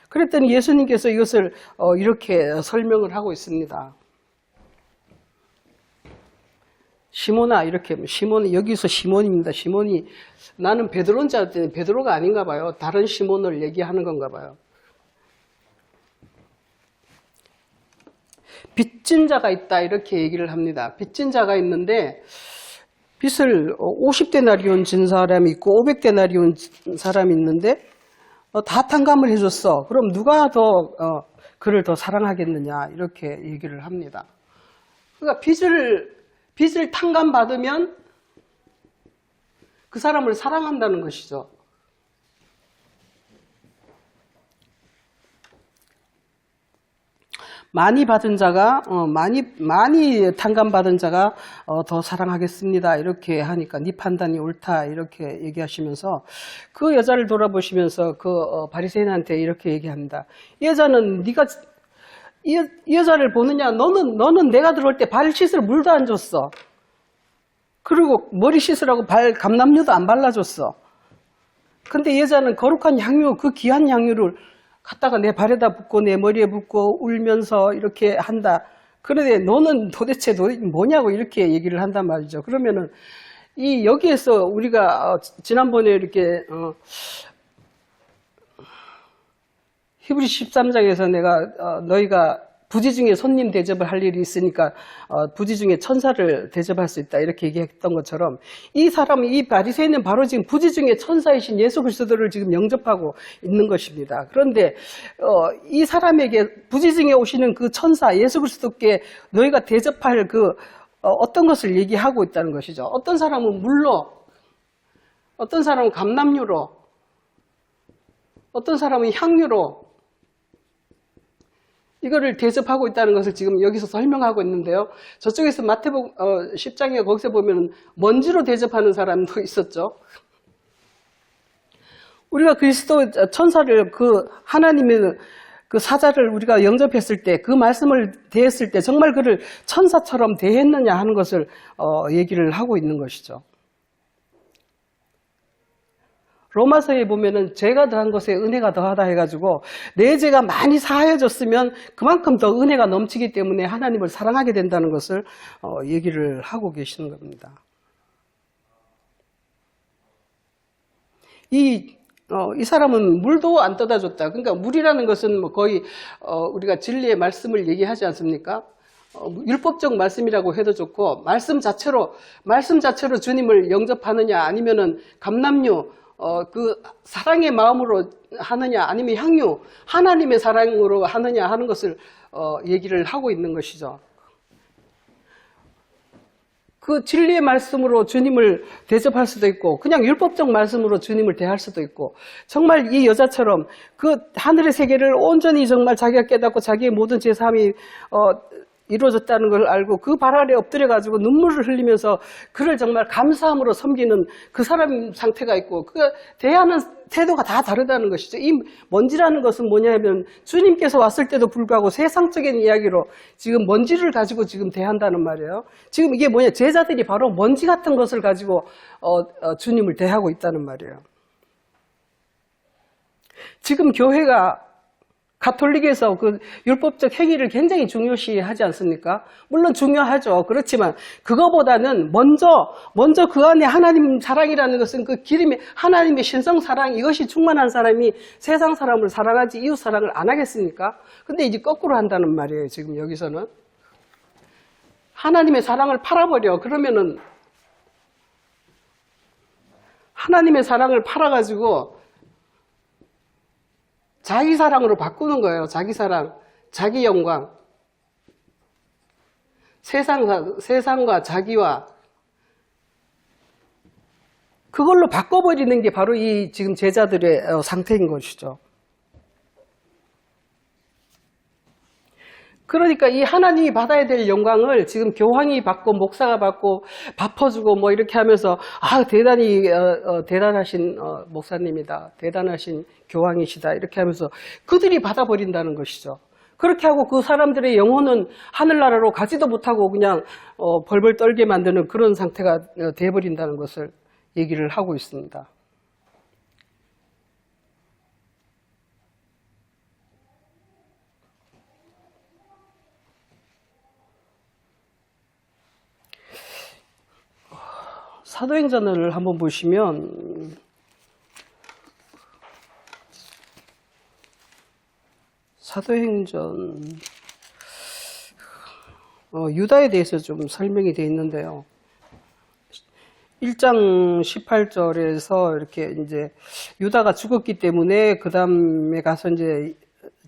그랬더니 예수님께서 이것을 이렇게 설명을 하고 있습니다. 시몬아 이렇게 시몬 여기서 시몬입니다. 시몬이 나는 베드로인 줄 알았더니 베드로가 아닌가 봐요. 다른 시몬을 얘기하는 건가 봐요. 빚진 자가 있다 이렇게 얘기를 합니다. 빚진 자가 있는데 빚을 50데나리온 진 사람이 있고 500데나리온 진 사람이 있는데 다 탕감을 해줬어. 그럼 누가 더 그를 더 사랑하겠느냐 이렇게 얘기를 합니다. 그러니까 빚을 탕감받으면 그 사람을 사랑한다는 것이죠. 많이 받은 자가 많이 탕감받은 자가 더 사랑하겠습니다. 이렇게 하니까 네 판단이 옳다 이렇게 얘기하시면서 그 여자를 돌아보시면서 그 바리새인한테 이렇게 얘기합니다. 이 여자는 네가 이 여자를 보느냐? 너는 내가 들어올 때 발 씻을 물도 안 줬어. 그리고 머리 씻으라고 발 감람유도 안 발라줬어. 근데 이 여자는 거룩한 향유, 그 귀한 향유를 갖다가 내 발에다 붓고 내 머리에 붓고 울면서 이렇게 한다. 그런데 너는 도대체 뭐냐고 이렇게 얘기를 한단 말이죠. 그러면은 여기에서 우리가 지난번에 이렇게 히브리서 13장에서 내가 너희가 부지 중에 손님 대접을 할 일이 있으니까 부지 중에 천사를 대접할 수 있다 이렇게 얘기했던 것처럼 이 바리새인은 바로 지금 부지 중에 천사이신 예수 그리스도를 지금 영접하고 있는 것입니다. 그런데 이 사람에게 부지 중에 오시는 그 천사 예수 그리스도께 너희가 대접할 어떤 것을 얘기하고 있다는 것이죠. 어떤 사람은 물로, 어떤 사람은 감람유로, 어떤 사람은 향유로 이거를 대접하고 있다는 것을 지금 여기서 설명하고 있는데요. 저쪽에서 마태복음 10장에 거기서 보면 먼지로 대접하는 사람도 있었죠. 우리가 그리스도 천사를 하나님의 그 사자를 우리가 영접했을 때 그 말씀을 대했을 때 정말 그를 천사처럼 대했느냐 하는 것을 얘기를 하고 있는 것이죠. 로마서에 보면은 죄가 더한 것에 은혜가 더하다 해가지고 내 죄가 많이 사하여졌으면 그만큼 더 은혜가 넘치기 때문에 하나님을 사랑하게 된다는 것을 얘기를 하고 계시는 겁니다. 이 사람은 물도 안 떠다 줬다. 그러니까 물이라는 것은 뭐 거의 우리가 진리의 말씀을 얘기하지 않습니까? 율법적 말씀이라고 해도 좋고 말씀 자체로 주님을 영접하느냐 아니면은 감람유 그 사랑의 마음으로 하느냐 아니면 향유 하나님의 사랑으로 하느냐 하는 것을 얘기를 하고 있는 것이죠. 그 진리의 말씀으로 주님을 대접할 수도 있고 그냥 율법적 말씀으로 주님을 대할 수도 있고 정말 이 여자처럼 그 하늘의 세계를 온전히 정말 자기가 깨닫고 자기의 모든 제사함이 이루어졌다는 걸 알고 그 발 아래 엎드려가지고 눈물을 흘리면서 그를 정말 감사함으로 섬기는 그 사람 상태가 있고 그 대하는 태도가 다 다르다는 것이죠. 이 먼지라는 것은 뭐냐면 주님께서 왔을 때도 불구하고 세상적인 이야기로 지금 먼지를 가지고 지금 대한다는 말이에요. 지금 이게 뭐냐 제자들이 바로 먼지 같은 것을 가지고 주님을 대하고 있다는 말이에요. 지금 교회가 가톨릭에서 그 율법적 행위를 굉장히 중요시하지 않습니까? 물론 중요하죠. 그렇지만 그거보다는 먼저 그 안에 하나님 사랑이라는 것은 그 기름의 하나님의 신성 사랑 이것이 충만한 사람이 세상 사람을 사랑하지 이웃 사랑을 안 하겠습니까? 근데 이제 거꾸로 한다는 말이에요. 지금 여기서는 하나님의 사랑을 팔아버려. 그러면은 하나님의 사랑을 팔아가지고 자기 사랑으로 바꾸는 거예요. 자기 사랑, 자기 영광. 세상과 자기와 그걸로 바꿔버리는 게 바로 이 지금 제자들의 상태인 것이죠. 그러니까 이 하나님이 받아야 될 영광을 지금 교황이 받고 목사가 받고 밥 퍼주고 뭐 이렇게 하면서 대단히 대단하신 목사님이다. 대단하신 교황이시다. 이렇게 하면서 그들이 받아버린다는 것이죠. 그렇게 하고 그 사람들의 영혼은 하늘나라로 가지도 못하고 그냥 벌벌 떨게 만드는 그런 상태가 돼버린다는 것을 얘기를 하고 있습니다. 사도행전을 한번 보시면 사도행전 유다에 대해서 좀 설명이 되어 있는데요. 1장 18절에서 이렇게 이제 유다가 죽었기 때문에 그 다음에 가서 이제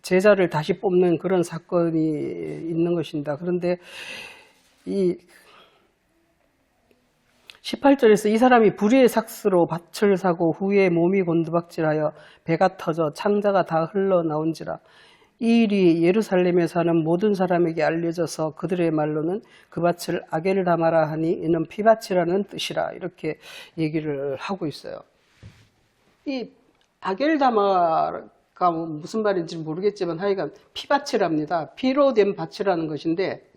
제자를 다시 뽑는 그런 사건이 있는 것입니다. 그런데 이 18절에서 이 사람이 불의의 삭스로 밭을 사고 후에 몸이 곤두박질하여 배가 터져 창자가 다 흘러나온지라. 이 일이 예루살렘에 사는 모든 사람에게 알려져서 그들의 말로는 그 밭을 아겔다마라 하니 이는 피밭이라는 뜻이라. 이렇게 얘기를 하고 있어요. 이 아겔다마가 무슨 말인지 모르겠지만 하여간 피밭이랍니다. 피로 된 밭이라는 것인데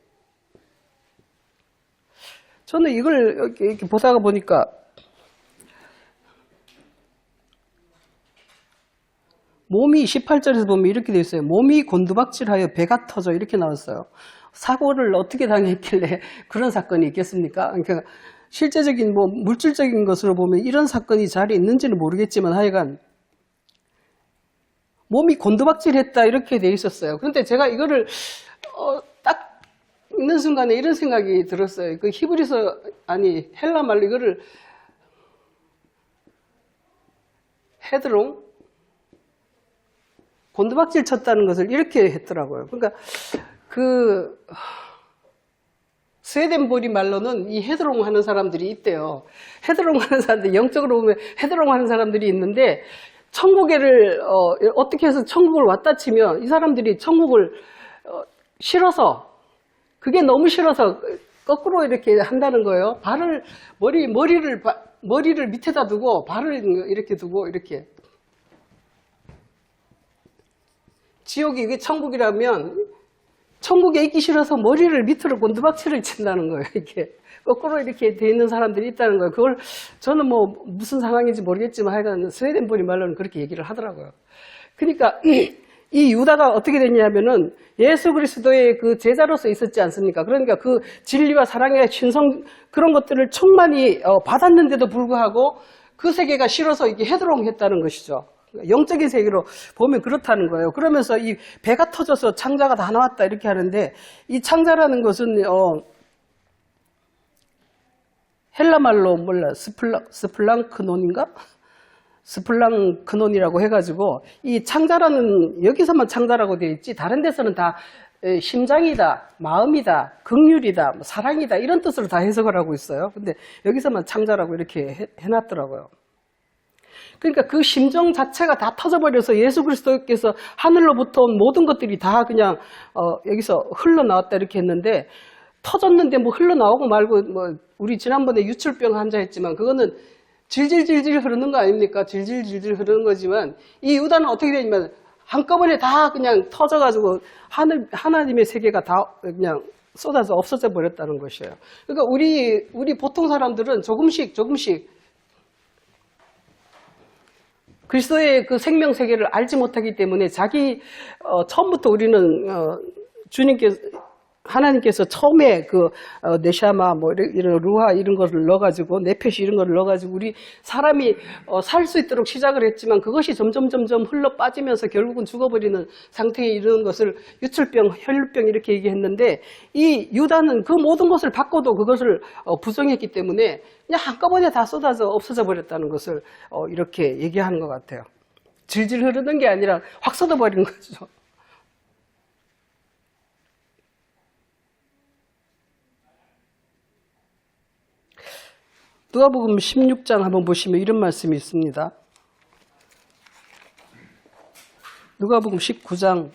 저는 이걸 이렇게 보다가 보니까 몸이 18절에서 보면 이렇게 되어 있어요. 몸이 곤두박질하여 배가 터져 이렇게 나왔어요. 사고를 어떻게 당했길래 그런 사건이 있겠습니까? 그러니까 실제적인 뭐 물질적인 것으로 보면 이런 사건이 자리에 있는지는 모르겠지만 하여간 몸이 곤두박질했다 이렇게 되어 있었어요. 그런데 제가 이거를 딱 읽는 순간에 이런 생각이 들었어요. 그 히브리서 아니 헬라 말로 이거를 헤드롱 곤두박질 쳤다는 것을 이렇게 했더라고요. 그러니까 그 스웨덴 보리 말로는 이 헤드롱 하는 사람들이 있대요. 헤드롱 하는 사람들, 영적으로 보면 헤드롱 하는 사람들이 있는데 천국에를 어떻게 해서 천국을 왔다 치면 이 사람들이 천국을 싫어서 그게 너무 싫어서 거꾸로 이렇게 한다는 거예요. 발을 머리를 밑에다 두고 발을 이렇게 두고 이렇게 지옥이 이게 천국이라면 천국에 있기 싫어서 머리를 밑으로 곤두박질을 친다는 거예요. 이렇게 거꾸로 이렇게 돼 있는 사람들이 있다는 거예요. 그걸 저는 뭐 무슨 상황인지 모르겠지만 하여간 스웨덴 분이 말로는 그렇게 얘기를 하더라고요. 그러니까 이 유다가 어떻게 됐냐면은 예수 그리스도의 그 제자로서 있었지 않습니까? 그러니까 그 진리와 사랑의 신성 그런 것들을 충만히 받았는데도 불구하고 그 세계가 싫어서 이게 헤드롱했다는 것이죠. 영적인 세계로 보면 그렇다는 거예요. 그러면서 이 배가 터져서 창자가 다 나왔다 이렇게 하는데 이 창자라는 것은 헬라 말로 몰라 스플랑크논인가? 스플랑크논이라고 해가지고 이 창자라는 여기서만 창자라고 되어 있지 다른 데서는 다 심장이다, 마음이다, 긍휼이다, 사랑이다 이런 뜻으로 다 해석을 하고 있어요. 근데 여기서만 창자라고 이렇게 해놨더라고요. 그러니까 그 심정 자체가 다 터져버려서 예수 그리스도께서 하늘로부터 온 모든 것들이 다 그냥 여기서 흘러나왔다 이렇게 했는데 터졌는데 뭐 흘러나오고 말고 뭐 우리 지난번에 유출병 환자 했지만 그거는 질질질질 흐르는 거 아닙니까? 질질질질 흐르는 거지만 이 유다는 어떻게 되냐면 한꺼번에 다 그냥 터져가지고 하나님의 세계가 다 그냥 쏟아져 없어져 버렸다는 것이에요. 그러니까 우리 보통 사람들은 조금씩 그리스도의 그 생명 세계를 알지 못하기 때문에 처음부터 우리는 하나님께서 처음에 그 네샤마 뭐 이런 루하 이런 것을 넣어가지고 네페시 이런 것을 넣어가지고 우리 사람이 살 수 있도록 시작을 했지만 그것이 점점 흘러 빠지면서 결국은 죽어버리는 상태에 이르는 것을 유출병, 혈루병 이렇게 얘기했는데 이 유다는 그 모든 것을 바꿔도 그것을 부정했기 때문에 그냥 한꺼번에 다 쏟아져 없어져 버렸다는 것을 이렇게 얘기하는 것 같아요. 질질 흐르는 게 아니라 확 쏟아버리는 거죠. 누가복음 16장 한번 보시면 이런 말씀이 있습니다. 누가복음 19장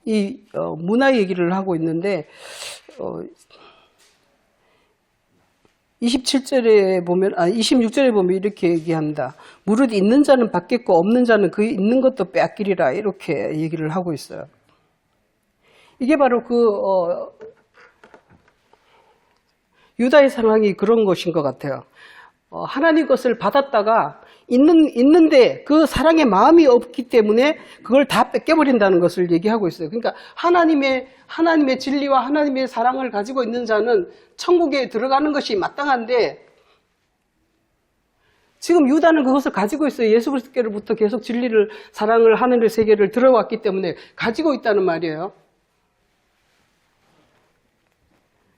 이 문화 얘기를 하고 있는데 26절에 보면 이렇게 얘기합니다. 무릇 있는 자는 받겠고 없는 자는 그 있는 것도 빼앗기리라 이렇게 얘기를 하고 있어요. 이게 바로 유다의 상황이 그런 것인 것 같아요. 하나님 것을 받았다가 있는데 그 사랑의 마음이 없기 때문에 그걸 다 뺏겨버린다는 것을 얘기하고 있어요. 그러니까 하나님의 진리와 하나님의 사랑을 가지고 있는 자는 천국에 들어가는 것이 마땅한데 지금 유다는 그것을 가지고 있어요. 예수 그리스도께로부터 계속 진리를, 사랑을, 하늘의 세계를 들어왔기 때문에 가지고 있다는 말이에요.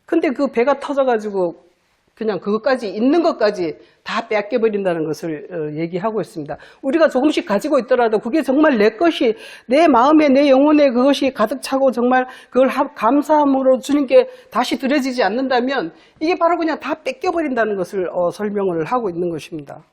근데 그 배가 터져가지고 그냥 그것까지, 있는 것까지 다 뺏겨버린다는 것을 얘기하고 있습니다. 우리가 조금씩 가지고 있더라도 그게 정말 내 것이, 내 마음에, 내 영혼에 그것이 가득 차고 정말 그걸 감사함으로 주님께 다시 드려지지 않는다면 이게 바로 그냥 다 뺏겨버린다는 것을 설명을 하고 있는 것입니다.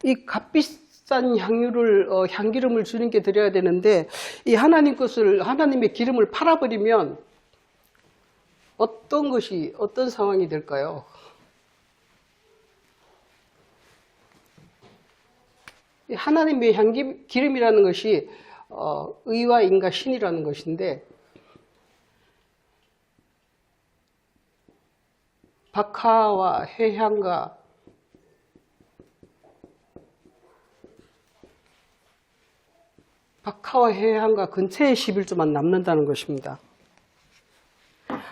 이 값비싼 향기름을 주님께 드려야 되는데, 이 하나님의 기름을 팔아버리면 어떤 상황이 될까요? 이 하나님의 기름이라는 것이 의와 인과 신이라는 것인데, 박하와 해향과 근처의 11조만 남는다는 것입니다.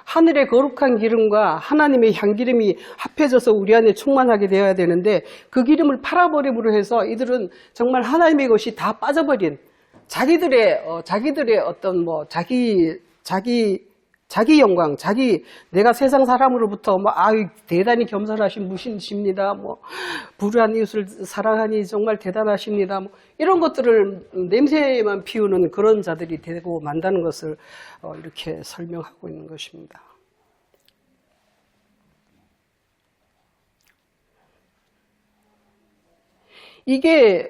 하늘의 거룩한 기름과 하나님의 향기름이 합해져서 우리 안에 충만하게 되어야 되는데 그 기름을 팔아버림으로 해서 이들은 정말 하나님의 것이 다 빠져버린 자기들의 어떤 자기 영광, 내가 세상 사람으로부터 대단히 겸손하신 분이십니다. 불우한 이웃을 사랑하니 정말 대단하십니다. 이런 것들을 냄새만 피우는 그런 자들이 되고 만다는 것을 이렇게 설명하고 있는 것입니다. 이게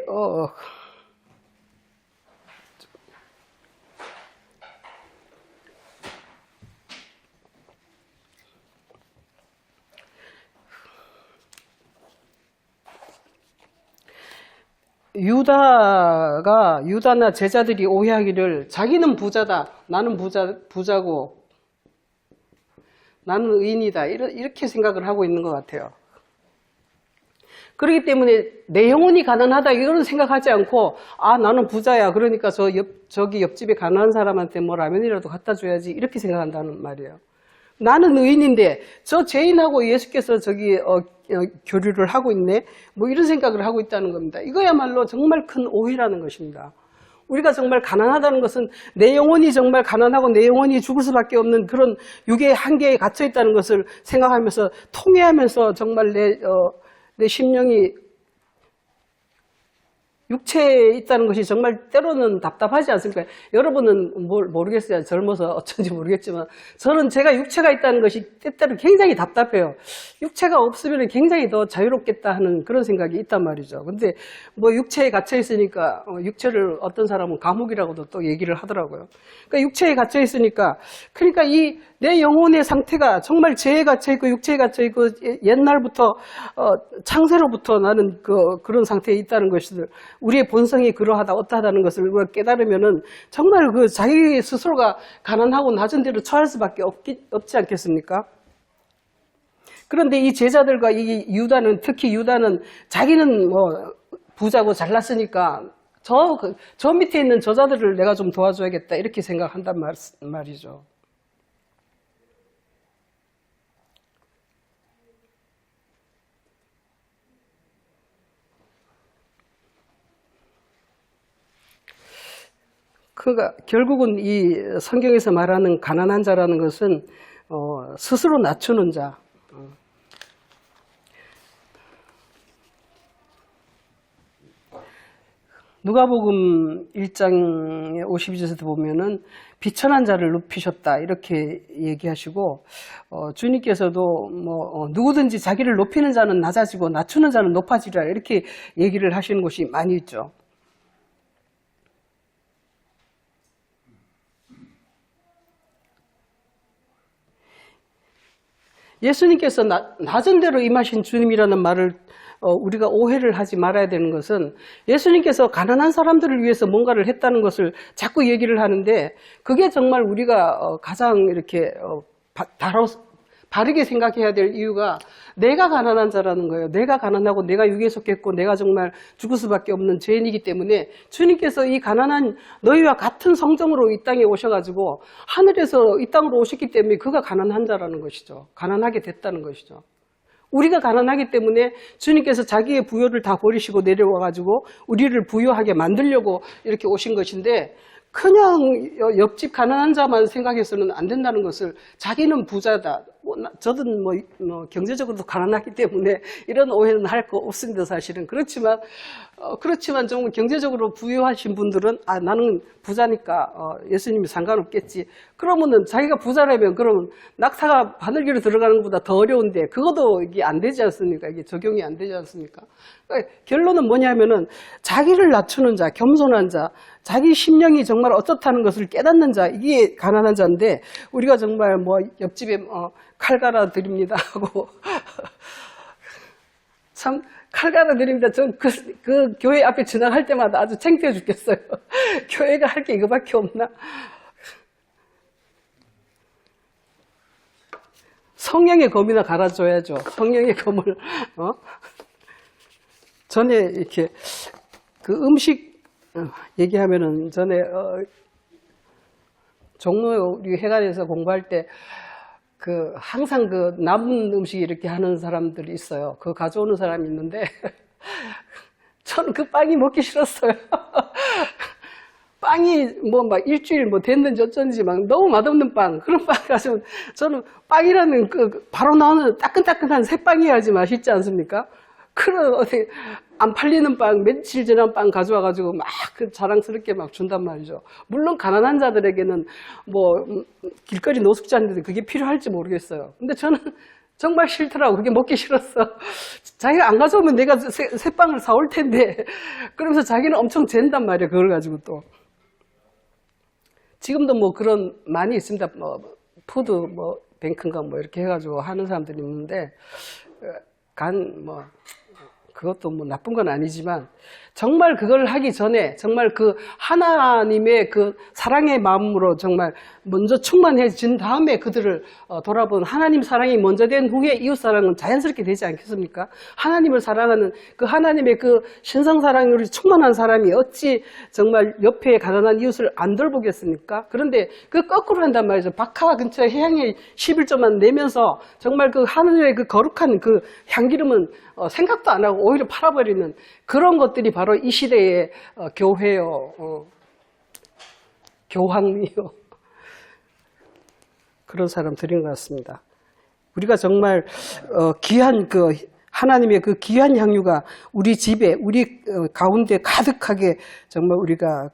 유다나 제자들이 오해하기를 자기는 부자다, 나는 부자고 나는 의인이다 이렇게 생각을 하고 있는 것 같아요. 그렇기 때문에 내 영혼이 가난하다 이거는 생각하지 않고 나는 부자야 그러니까 저기 옆집에 가난한 사람한테 라면이라도 갖다 줘야지 이렇게 생각한다는 말이에요. 나는 의인인데 저 죄인하고 예수께서 교류를 하고 있네 이런 생각을 하고 있다는 겁니다. 이거야말로 정말 큰 오해라는 것입니다. 우리가 정말 가난하다는 것은 내 영혼이 정말 가난하고 내 영혼이 죽을 수밖에 없는 그런 육의 한계에 갇혀 있다는 것을 생각하면서 통회하면서 정말 내 심령이 육체에 있다는 것이 정말 때로는 답답하지 않습니까? 여러분은 모르겠어요. 젊어서 어쩐지 모르겠지만 저는 제가 육체가 있다는 것이 때때로 굉장히 답답해요. 육체가 없으면 굉장히 더 자유롭겠다 하는 그런 생각이 있단 말이죠. 근데 육체에 갇혀 있으니까 육체를 어떤 사람은 감옥이라고도 또 얘기를 하더라고요. 그러니까 육체에 갇혀 있으니까 그러니까 내 영혼의 상태가 정말 죄에 갇혀 있고 육체에 갇혀 있고 옛날부터 창세로부터 나는 그런 상태에 있다는 것을 우리의 본성이 그러하다 어떠하다는 것을 깨달으면은 정말 자기 스스로가 가난하고 낮은 데로 처할 수밖에 없지 않겠습니까? 그런데 이 제자들과 특히 유다는 자기는 부자고 잘났으니까 저 밑에 있는 저자들을 내가 좀 도와줘야겠다 이렇게 생각한단 말이죠. 그러니까 결국은 이 성경에서 말하는 가난한 자라는 것은 스스로 낮추는 자. 누가복음 1장 52절에서 보면은 비천한 자를 높이셨다 이렇게 얘기하시고 주님께서도 누구든지 자기를 높이는 자는 낮아지고 낮추는 자는 높아지리라 이렇게 얘기를 하시는 곳이 많이 있죠. 예수님께서 낮은 대로 임하신 주님이라는 말을 우리가 오해를 하지 말아야 되는 것은 예수님께서 가난한 사람들을 위해서 뭔가를 했다는 것을 자꾸 얘기를 하는데 그게 정말 우리가 가장 이렇게 바르게 생각해야 될 이유가 내가 가난한 자라는 거예요. 내가 가난하고 내가 육에 속했고 내가 정말 죽을 수밖에 없는 죄인이기 때문에 주님께서 이 가난한 너희와 같은 성정으로 이 땅에 오셔가지고 하늘에서 이 땅으로 오셨기 때문에 그가 가난한 자라는 것이죠. 가난하게 됐다는 것이죠. 우리가 가난하기 때문에 주님께서 자기의 부요를 다 버리시고 내려와가지고 우리를 부요하게 만들려고 이렇게 오신 것인데 그냥 옆집 가난한 자만 생각해서는 안 된다는 것을 자기는 부자다. 저는 경제적으로도 가난하기 때문에 이런 오해는 할 거 없습니다, 사실은. 그렇지만 좀 경제적으로 부유하신 분들은 나는 부자니까 예수님이 상관없겠지. 그러면은 자기가 부자라면 그러면 낙타가 바늘기로 들어가는 것보다 더 어려운데 그것도 이게 안 되지 않습니까? 이게 적용이 안 되지 않습니까? 그러니까 결론은 뭐냐면은 자기를 낮추는 자, 겸손한 자, 자기 심령이 정말 어떻다는 것을 깨닫는 자, 이게 가난한 자인데 우리가 정말 옆집에 칼 갈아 드립니다 하고 참 칼 갈아 드립니다. 전 그 교회 앞에 지나갈 때마다 아주 창피해 죽겠어요. 교회가 할 게 이거밖에 없나? 성령의 검이나 갈아줘야죠. 성령의 검을 전에 이렇게 그 음식 얘기하면은 전에 종로 우리 회관에서 공부할 때 항상 남은 음식 이렇게 하는 사람들이 있어요. 그거 가져오는 사람이 있는데, 저는 그 빵이 먹기 싫었어요. 빵이 막 일주일 됐는지 어쩐지 막 너무 맛없는 빵, 그런 빵 가지고 저는 빵이라는 바로 나오는 따끈따끈한 새빵이어야지 맛있지 않습니까? 그런 어떻게 안 팔리는 빵, 며칠 지난 빵 가져와가지고 막 자랑스럽게 막 준단 말이죠. 물론 가난한 자들에게는 길거리 노숙자인데 그게 필요할지 모르겠어요. 근데 저는 정말 싫더라고. 그게 먹기 싫었어. 자기가 안 가져오면 내가 새 빵을 사올 텐데. 그러면서 자기는 엄청 잰단 말이에요. 그걸 가지고 또. 지금도 그런 많이 있습니다. 푸드 뱅크인가 이렇게 해가지고 하는 사람들이 있는데 그것도 나쁜 건 아니지만 정말 그걸 하기 전에 정말 하나님의 사랑의 마음으로 정말 먼저 충만해진 다음에 그들을 돌아본 하나님 사랑이 먼저 된 후에 이웃 사랑은 자연스럽게 되지 않겠습니까? 하나님을 사랑하는 하나님의 신성 사랑으로 충만한 사람이 어찌 정말 옆에 가난한 이웃을 안 돌보겠습니까? 그런데 거꾸로 한단 말이죠. 박하 근처에 해양의 11조만 내면서 정말 하늘의 거룩한 향기름은 생각도 안 하고 오히려 팔아버리는 그런 것들이 바로 이 시대의 교회요, 교황이요. 그런 사람들인 것 같습니다. 우리가 정말 귀한 하나님의 귀한 향유가 우리 집에, 우리 가운데 가득하게 정말 우리가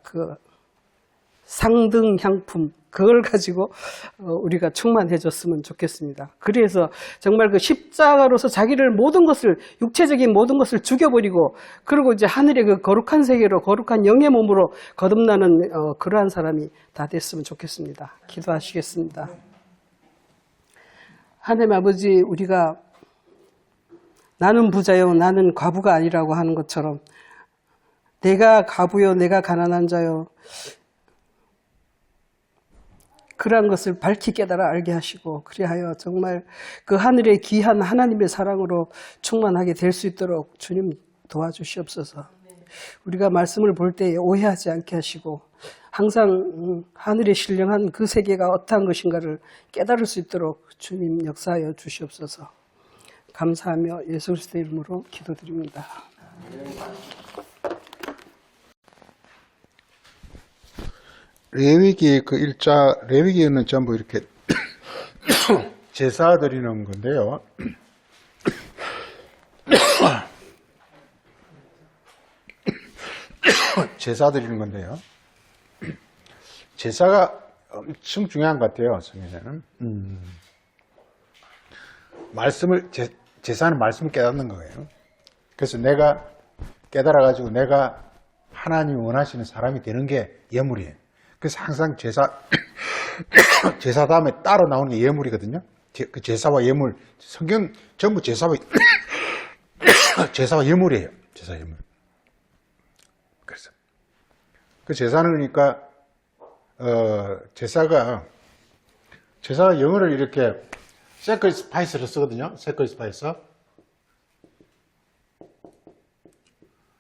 상등 향품, 그걸 가지고 우리가 충만해졌으면 좋겠습니다. 그래서 정말 십자가로서 자기를 육체적인 모든 것을 죽여버리고, 그리고 이제 하늘의 거룩한 세계로, 거룩한 영의 몸으로 거듭나는 그러한 사람이 다 됐으면 좋겠습니다. 기도하시겠습니다. 하나님 아버지, 우리가 나는 부자요, 나는 과부가 아니라고 하는 것처럼 내가 과부요, 내가 가난한 자요, 그러한 것을 밝히 깨달아 알게 하시고, 그리하여 정말 하늘의 귀한 하나님의 사랑으로 충만하게 될 수 있도록 주님 도와주시옵소서. 우리가 말씀을 볼 때 오해하지 않게 하시고 항상 하늘의 신령한 그 세계가 어떠한 것인가를 깨달을 수 있도록 주님 역사하여 주시옵소서. 감사하며 예수 그리스도의 이름으로 기도드립니다. 레위기 1자, 레위기는 전부 이렇게 제사 드리는 건데요. 제사 드리는 건데요. 제사가 엄청 중요한 것 같아요, 성경에는. 제사는 말씀을 깨닫는 거예요. 그래서 내가 깨달아가지고 내가 하나님이 원하시는 사람이 되는 게 예물이에요. 그래서 항상 제사 다음에 따로 나오는 게 예물이거든요. 그 제사와 예물, 성경 전부 제사와 제사와 예물이에요. 제사 예물. 그래서 그 제사는 그러니까 제사가 영어를 이렇게 sacrifice를 쓰거든요. sacrifice.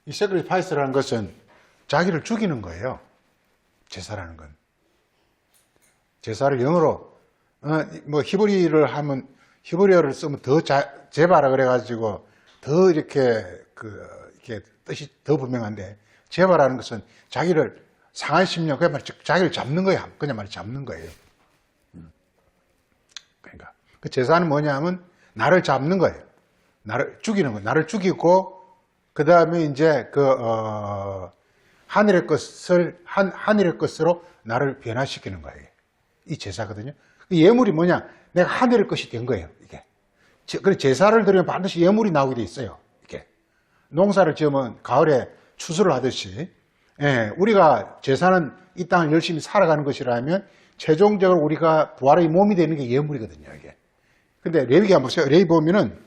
이 sacrifice라는 것은 자기를 죽이는 거예요. 제사라는 건. 제사를 영어로 뭐 히브리어를 쓰면 더 제바라 그래가지고 더 이렇게 이렇게 뜻이 더 분명한데, 제바라는 것은 자기를 상한 심령, 그냥 말 자기를 잡는 거야. 그냥 말 잡는 거예요. 그러니까 그 제사는 뭐냐 하면 나를 잡는 거예요. 나를 죽이는 거예요. 나를 죽이고 그 다음에 이제 하늘의 것으로 나를 변화시키는 거예요. 이 제사거든요. 예물이 뭐냐? 내가 하늘의 것이 된 거예요. 이게. 그래 제사를 드리면 반드시 예물이 나오게 돼 있어요. 이게 농사를 지으면 가을에 추수를 하듯이, 예, 우리가 제사는 이 땅을 열심히 살아가는 것이라면 최종적으로 우리가 부활의 몸이 되는 게 예물이거든요. 이게. 근데 레위기 한번 보세요. 레위 보면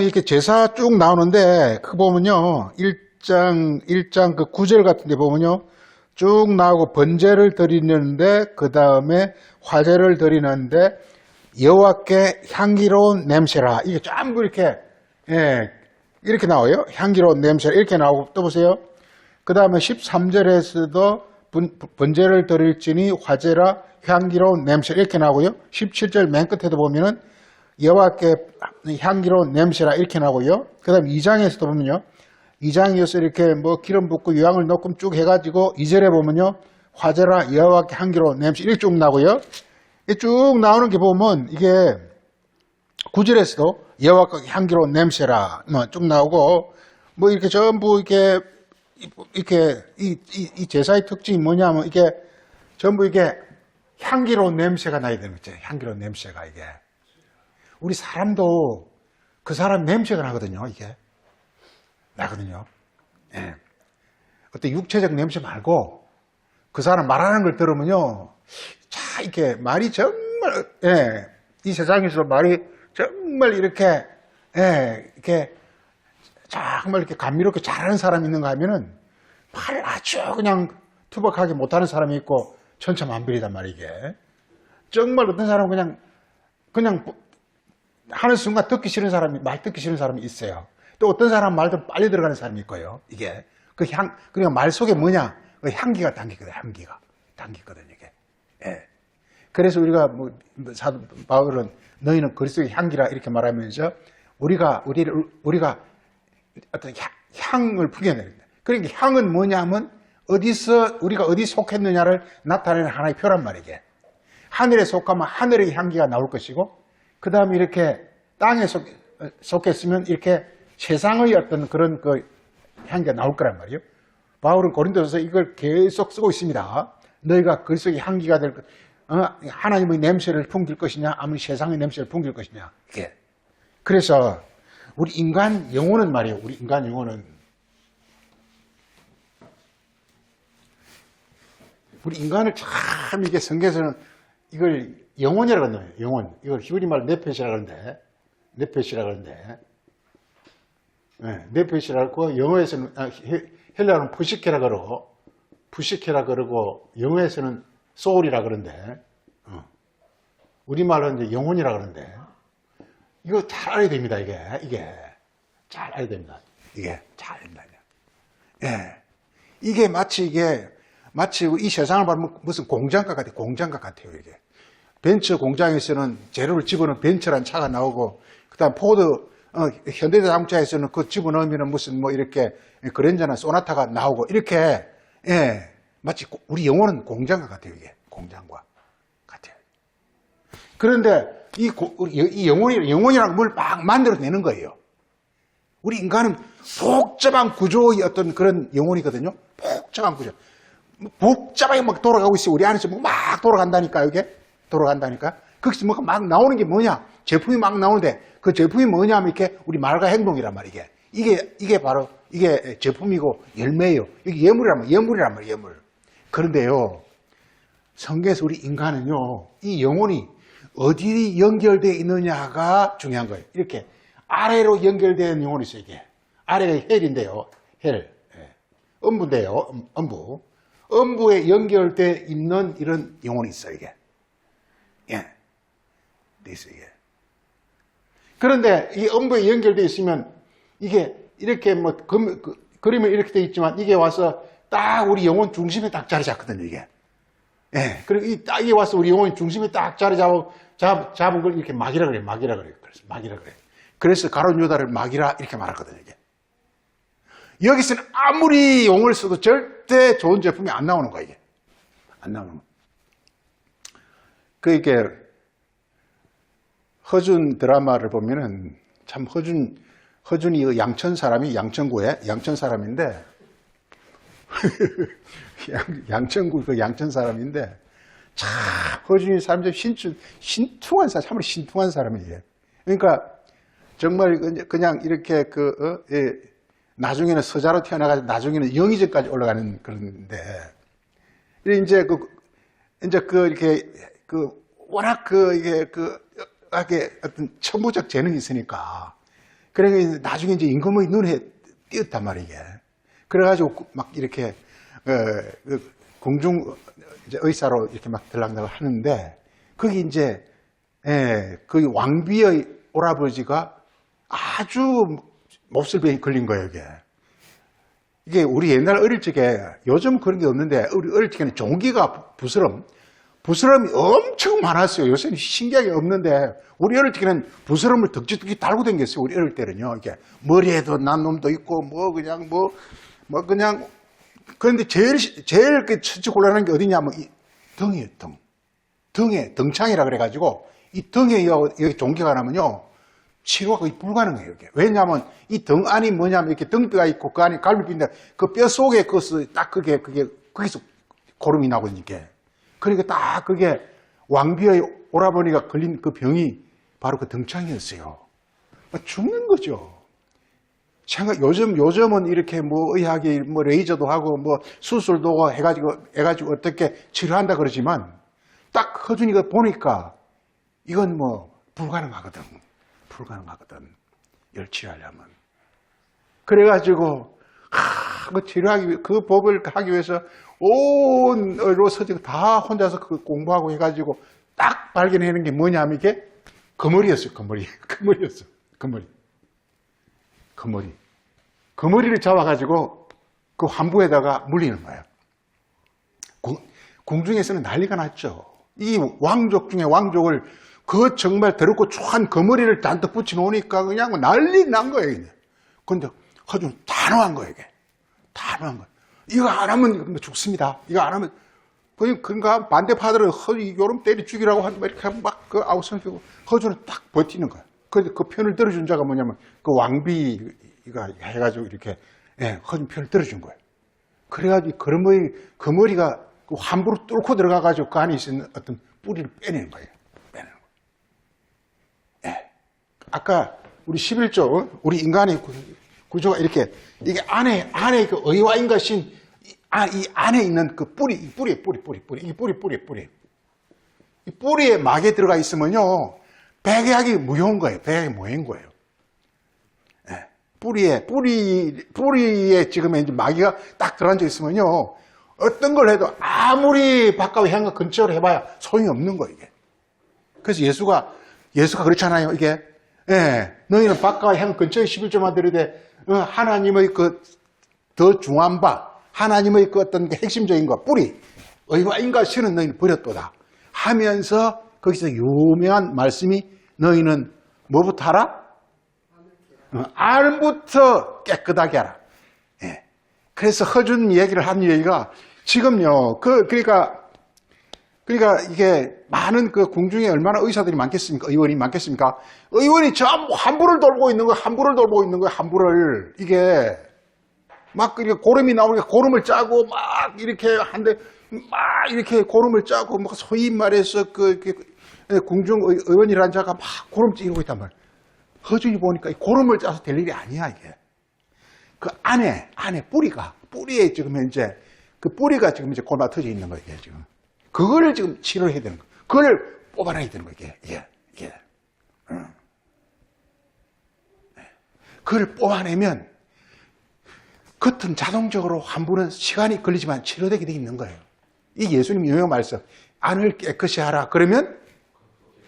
이렇게 제사 쭉 나오는데, 그 보면요, 1장 그 9절 같은 데 보면요, 쭉 나오고 번제를 드리는데, 그 다음에 화제를 드리는데, 여호와께 향기로운 냄새라. 이게 전부 이렇게, 예, 이렇게 나와요. 향기로운 냄새라. 이렇게 나오고, 또 보세요. 그 다음에 13절에서도 번제를 드릴지니 화제라 향기로운 냄새 이렇게 나오고요. 17절 맨 끝에도 보면은 여호와께 향기로운 냄새라 이렇게 나오고요. 그 다음 2장에서도 보면요. 2장에서 이렇게 뭐 기름 붓고 유황을 넣고 쭉 해가지고 2절에 보면요. 화제라 여호와께 향기로운 냄새 이렇게 쭉 나오고요. 쭉 나오는 게 보면 이게 9절에서도 여호와께 향기로운 냄새라 쭉 나오고, 뭐 이렇게 전부 이렇게 이 제사의 특징이 뭐냐면 이게 전부 이게 향기로운 냄새가 나야 되는 거죠. 향기로운 냄새가 이게. 우리 사람도 그 사람 냄새가 나거든요. 이게 나거든요. 예. 어떤 육체적 냄새 말고 그 사람 말하는 걸 들으면요, 자 이렇게 말이 정말, 예, 이 세상에서 말이 정말 이렇게, 예, 이렇게 정말 이렇게 감미롭게 잘하는 사람이 있는가 하면은 말을 아주 그냥 투박하게 못하는 사람이 있고 천차만별이단 말이야. 이게 정말 어떤 사람은 그냥 하는 순간 말 듣기 싫은 사람이 있어요. 또 어떤 사람 말도 빨리 들어가는 사람이 있고요. 이게 그러니까 말 속에 뭐냐, 그 향기가 담기거든. 향기가 담기거든 이게. 예. 그래서 우리가 사도 바울은 너희는 그리스도의 향기라 이렇게 말하면서 우리가 어떤 향을 풍겨냅니다. 그러니까 향은 뭐냐면 우리가 어디 속했느냐를 나타내는 하나의 표란 말이게. 하늘에 속하면 하늘의 향기가 나올 것이고, 그 다음에 이렇게 땅에 속했으면 이렇게 세상의 어떤 그런 그 향기가 나올 거란 말이에요. 바울은 고린도서에서 이걸 계속 쓰고 있습니다. 너희가 그리스도의 향기가 될 것, 하나님의 냄새를 풍길 것이냐, 아니면 세상의 냄새를 풍길 것이냐. 이게. 그래서 우리 인간 영혼은 말이에요. 우리 인간 영혼은 우리 인간을 참 이게 성경에서는 이걸 영혼이라고 한다요. 영혼. 이걸 히브리 말로 네펫이라고 하는데, 네, 네펫이라고 영어에서는 헬라어는 푸시케라 그러고 영어에서는 소울이라 그러는데, 우리 말로 이제 영혼이라 그러는데, 이거 잘 알아야 됩니다. 이게 잘 알아야 됩니다. 이게 잘 알아야 됩니다. 예, 이게 마치 이 세상을 보면 무슨 공장가 같아요. 이게 벤처 공장에서는 재료를 집어넣은 벤처라는 차가 나오고, 그다음 포드 현대자동차에서는 그 집어넣으면 무슨 뭐 이렇게 그랜저나 소나타가 나오고 이렇게, 예, 마치 우리 영혼은 공장과 같아요. 이게 공장과 같아요. 그런데 이 영혼이라는 걸 막 만들어내는 거예요. 우리 인간은 복잡한 구조의 어떤 그런 영혼이거든요. 복잡한 구조. 복잡하게 막 돌아가고 있어요. 우리 안에서 막 돌아간다니까, 이게. 돌아간다니까. 거기서 뭐가 막 나오는 게 뭐냐? 제품이 막 나오는데, 그 제품이 뭐냐 하면 이렇게 우리 말과 행동이란 말이에요. 이게 바로, 이게 제품이고 열매예요. 이게 예물이란 말이에요, 예물. 그런데요, 성경에서 우리 인간은요, 이 영혼이 어디 연결되어 있느냐가 중요한 거예요. 이렇게 아래로 연결된 영혼이 있어요. 이게 아래가 헬인데요. 헬. 예. 음부인데요. 음부. 음부에 연결되어 있는 이런 영혼이 있어요. 이게. 예. 돼 있어요. 이게. 그런데 이 음부에 연결되어 있으면 이게 이렇게 뭐 그림은 이렇게 되어 있지만 이게 와서 딱 우리 영혼 중심에 딱 자리 잡거든요. 이게. 예. 그리고 이 딱 이게 와서 우리 영혼이 중심에 딱 자리 잡은 걸 이렇게 막이라 그래요. 막이라 그래요. 그래서 막이라 그래요. 그래서 가룟 유다를 막이라 이렇게 말하거든요. 이게. 여기서는 아무리 용어를 써도 절대 좋은 제품이 안 나오는 거예요. 이게. 안 나오는 거. 이게 허준 드라마를 보면은 참 허준이 양천 사람이 양천구에 양천 사람인데 양천구 그 양천 사람인데 참 허준이 사람들 신통한 사람, 참으로 신통한 사람이에요. 그러니까 정말 그냥 이렇게 나중에는 서자로 태어나가지고 나중에는 영의정까지 올라가는 그런데 이제 이렇게 워낙 이게 어떤 천부적 재능이 있으니까 그러니까 나중에 이제 임금의 눈에 띄었단 말이에요. 이게. 그래가지고 막 이렇게 궁중 이제 의사로 이렇게 막 들락날락 하는데 거기 이제 그 왕비의 오라버지가 아주 몹쓸병이 걸린 거예요. 이게 우리 옛날 어릴 적에 요즘 그런 게 없는데 우리 어릴 적에는 종기가 부스럼이 엄청 많았어요. 요새는 신기하게 없는데 우리 어릴 적에는 부스럼을 덕지덕지 달고 다녔어요. 우리 어릴 때는요. 이게 머리에도 난 놈도 있고 그냥 그런데 제일 처치 곤란한 게 어디냐면 이 등이에요. 등에 등창이라 그래가지고 이 등에 여기 종기가 나면요 치료가 거의 불가능해요. 이게. 왜냐하면 이 등 안이 뭐냐면 이렇게 등뼈가 있고 그 안에 갈비뼈인데 그 뼈 속에 딱 그게 거기서 고름이 나거든요. 그러니까 딱 그게 왕비의 오라버니가 걸린 그 병이 바로 그 등창이었어요. 죽는 거죠. 요즘은 이렇게 뭐 의학이 뭐 레이저도 하고 뭐 수술도 해가지고 어떻게 치료한다 그러지만 딱 허준이가 보니까 이건 뭐 불가능하거든. 이걸 치료하려면. 그래가지고 그 법을 하기 위해서 온 로서지가 다 혼자서 공부하고 해가지고 딱 발견해낸 게 뭐냐면 이게 거머리였어요. 거머리를 잡아가지고 그 환부에다가 물리는 거예요. 궁중에서는 난리가 났죠. 이 왕족 중에 왕족을 그 정말 더럽고 추한 거머리를 잔뜩 붙여놓으니까 그냥 난리 난 거예요. 근데 허준 단호한 거예요. 이게. 단호한 거예요. 이거 안 하면 죽습니다. 이거 안 하면 그러니까 반대파들은 요럼 때려 죽이라고 하면 이렇게 막 그 아우성을 피고 허준은 딱 버티는 거예요. 그 편을 들어준 자가 뭐냐면 그 왕비가 해가지고 이렇게 허준 편을 들어준 거예요. 그래가지고 거머리가 그 함부로 뚫고 들어가가지고 그 안에 있는 어떤 뿌리를 빼내는 거예요. 아까 우리 11조 우리 인간의 구조가 이렇게 이게 안에 그 의와인 것인 이 안에 있는 그 뿌리. 이 뿌리에 막에 들어가 있으면요 백약이 무효인 거예요. 백약이 무효인 거예요. 뿌리에 지금 이제 마귀가 딱 들어앉아 있으면요 어떤 걸 해도 아무리 바깥의 향과 근처로 해봐야 소용이 없는 거예요. 이게. 그래서 예수가 그렇잖아요. 이게 너희는 바깥의 향 근처에 11조만 들이되 하나님의 더 중한 바 하나님의 어떤 핵심적인 것 뿌리 의와 인과 신은 너희는 버렸도다 하면서 거기서 유명한 말씀이 너희는 뭐부터 하라? 알부터 깨끗하게 하라. 그래서 허준 얘기를 한 얘기가 지금요 그러니까 이게 많은 그 궁중에 얼마나 의사들이 많겠습니까? 의원이 많겠습니까? 의원이 전부 함부를 돌고 있는 거예요. 함부를. 이게 막 이렇게 고름이 나오니까 고름을 짜고 막 이렇게 한데 막 이렇게 고름을 짜고 막 소위 말해서 궁중 의원이라는 자가 막 고름 찌르고 있단 말이에요. 허준이 보니까 이 고름을 짜서 될 일이 아니야 이게. 그 안에 뿌리에 지금 그 뿌리가 지금 이제 골마 터져 있는 거예요 지금. 그거를 지금 치료해야 되는 거예요. 그걸 뽑아내야 되는 거예요. 이게. 그걸 뽑아내면 겉은 자동적으로 환부는 시간이 걸리지만 치료되게 돼 있는 거예요. 이 예수님 유명한 말씀, 안을 깨끗이 하라. 그러면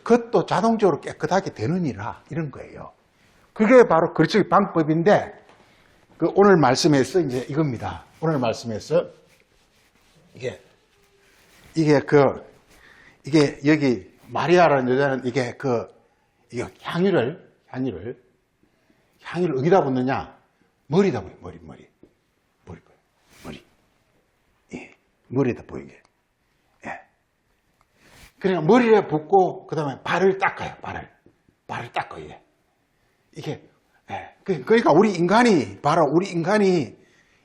겉도 자동적으로 깨끗하게 되느니라. 이런 거예요. 그게 바로 그리스도의 방법인데, 그 오늘 말씀에서 이제 이겁니다. 오늘 말씀에서 이게 여기 마리아라는 여자는 이게 향유를 어디다 붓느냐? 머리다 보여, 머리. 예, 머리에다 보이게. 예. 그러니까 머리에 붓고, 그 다음에 발을 닦아요, 발을 닦아요, 이게. 예. 그러니까 우리 인간이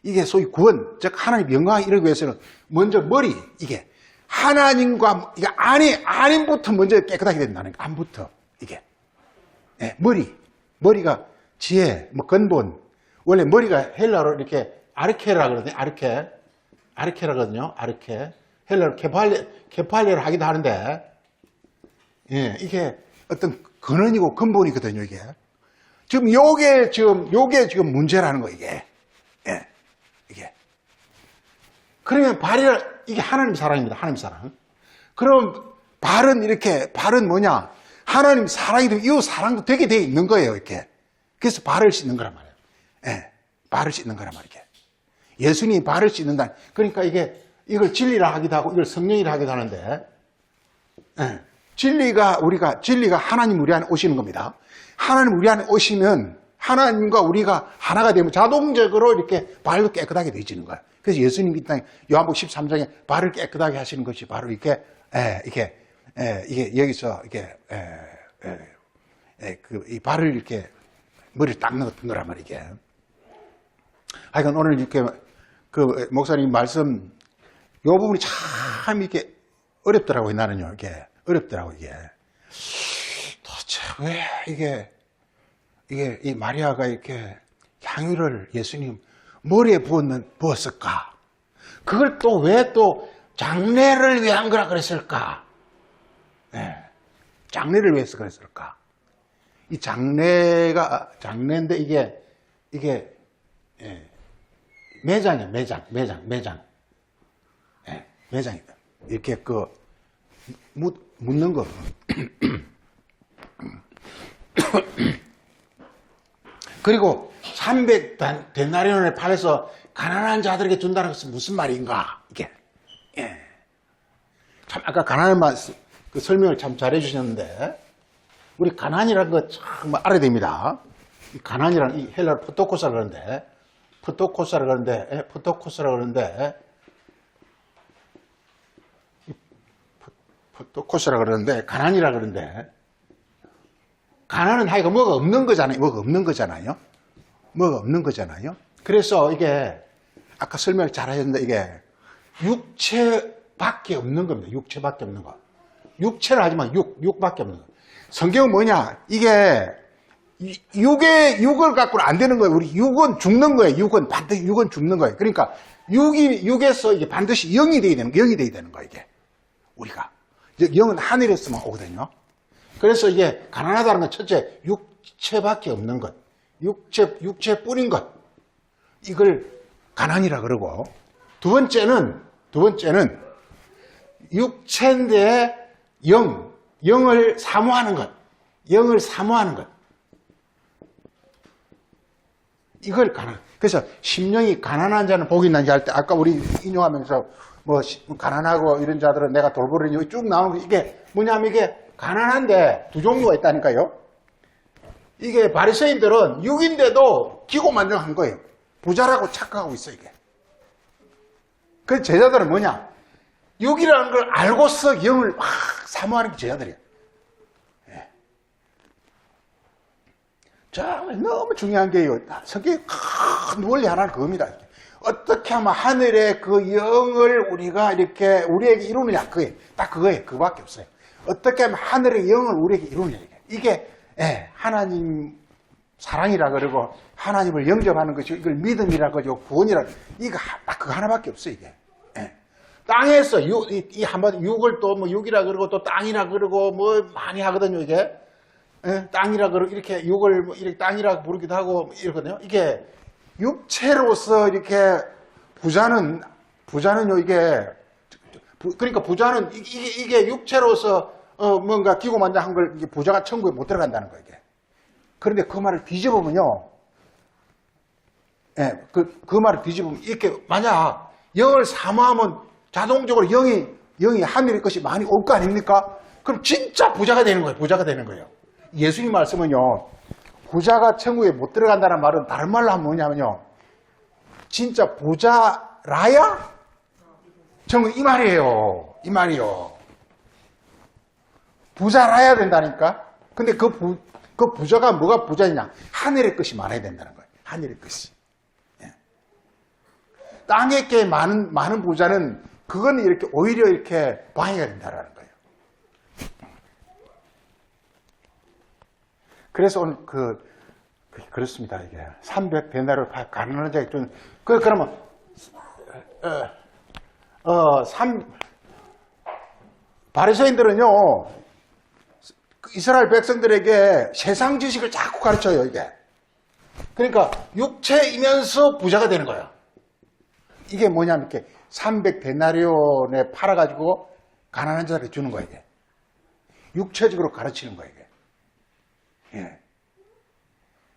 이게 소위 구원, 즉 하나님 영광 이루기 위해서는 먼저 머리, 이게 하나님과 이게 안부터 먼저 깨끗하게 된다는 거. 안부터 이게. 예, 머리가 지혜, 근본. 원래 머리가 헬라로 이렇게 아르케라 그러거든요. 아르케라거든요. 아르케. 헬라로 케팔레를 하기도 하는데, 예, 이게 어떤 근원이고 근본이거든요, 이게. 요게 지금 문제라는 거, 이게. 예, 이게. 그러면 이게 하나님 사랑입니다, 하나님 사랑. 그럼 발은 뭐냐? 하나님 사랑이도 이웃 사랑도 되게 돼 있는 거예요, 이렇게. 그래서 발을 씻는 거란 말이에요. 예, 발을 씻는 거란 말이에요. 예수님이 발을 씻는다. 그러니까 이걸 진리라 하기도 하고, 이걸 성령이라 하기도 하는데, 예, 진리가 하나님 우리 안에 오시는 겁니다. 하나님 우리 안에 오시면 하나님과 우리가 하나가 되면 자동적으로 이렇게 발도 깨끗하게 되어지는 거예요. 그래서 예수님 이 땅에 요한복음 13장에 발을 깨끗하게 하시는 것이 바로 이게 여기서 이 발을 이렇게 머리를 닦는 거란 말이게. 하여간 오늘 이렇게 목사님 말씀 요 부분이 참 이렇게 어렵더라고요. 나는요, 이게 어렵더라고요. 이게 도대체 왜 이 마리아가 이렇게 향유를 예수님 머리에 부었을까? 그걸 또 왜 장례를 위한 거라 그랬을까? 네. 장례를 위해서 그랬을까? 이 장례인데 이게 매장이에요, 매장. 예, 매장이다. 이렇게 묻는 거. 그리고 300데나리온을 팔아서 가난한 자들에게 준다는 것은 무슨 말인가? 이게. 예. 참, 아까 가난한 그 설명을 참 잘해 주셨는데, 우리 가난이라는 거 참 알아야 됩니다. 이 가난이라는 이 헬라어 포토코스라 그러는데, 가난이라 그러는데, 가난은 하여간 뭐가 없는 거잖아요. 그래서 이게, 아까 설명을 잘 하셨는데, 이게, 육체밖에 없는 겁니다. 육체밖에 없는 거. 육체를 하지만 육밖에 없는 거. 성경은 뭐냐? 이게, 육을 갖고는 안 되는 거예요. 우리 육은 죽는 거예요. 반드시 육은 죽는 거예요. 그러니까, 육에서 이게 반드시 영이 돼야 되는 거예요, 이게. 우리가. 영은 하늘에서만 오거든요. 그래서 이게 가난하다는 건 첫째, 육체밖에 없는 것. 육체뿐인 것. 이걸 가난이라 그러고, 두 번째는 육체인데 영을 사모하는 것. 이걸 그래서 심령이 가난한 자는 복이 있는지 할 때, 아까 우리 인용하면서 가난하고 이런 자들은 내가 돌보려니 여기 쭉 나오는 거, 이게 뭐냐면 이게 가난한데 두 종류가 있다니까요. 이게 바리새인들은 육인데도 기고만장한 거예요. 부자라고 착각하고 있어, 이게. 그 제자들은 뭐냐? 육이라는 걸 알고서 영을 막 사모하는 게 제자들이야. 예. 자, 너무 중요한 게요. 성경의 큰 원리 하나는 그겁니다. 어떻게 하면 하늘의 그 영을 우리에게 이루느냐. 딱 그거예요. 그거밖에 없어요. 어떻게 하면 하늘의 영을 우리에게 이루느냐. 이게, 하나님 사랑이라 그러고, 하나님을 영접하는 것이고, 이걸 믿음이라 그러고, 구원이라, 이거 딱 그거 하나밖에 없어요, 이게. 땅에서 이 한번 육을 또 뭐 육이라 그러고 또 땅이라 그러고 뭐 많이 하거든요, 이게. 예? 땅이라 그러고 이렇게 육을 뭐 이렇게 땅이라 부르기도 하고 뭐 이러거든요. 이게 육체로서 이렇게 부자는요, 이게 그러니까 부자는 이게 육체로서 뭔가 기고만장한 걸 이게 부자가 천국에 못 들어간다는 거예요, 이게. 그런데 그 말을 뒤집으면요. 예, 그 말을 뒤집으면 이렇게 만약 영을 사모하면 자동적으로 영이 하늘의 것이 많이 올 거 아닙니까? 그럼 진짜 부자가 되는 거예요. 부자가 되는 거예요. 예수님 말씀은요. 부자가 천국에 못 들어간다는 말은 다른 말로 하면 뭐냐면요. 진짜 부자라야 천국 이 말이에요. 이 말이요. 부자라야 된다니까. 근데 그 부자가 뭐가 부자냐? 하늘의 것이 많아야 된다는 거예요. 하늘의 것이. 예. 땅에 게 많은 부자는 그건 이렇게 오히려 이렇게 방해가 된다는 거예요. 그래서 오늘 그렇습니다. 이게 300데나리온 가난한 자가 좀 그러면 바리새인들은요 이스라엘 백성들에게 세상 지식을 자꾸 가르쳐요. 이게 그러니까 육체이면서 부자가 되는 거예요. 이게 뭐냐면 이렇게 300데나리온에 팔아가지고 가난한 자에게 주는 거예요. 이게 육체적으로 가르치는 거예요. 이게. 예.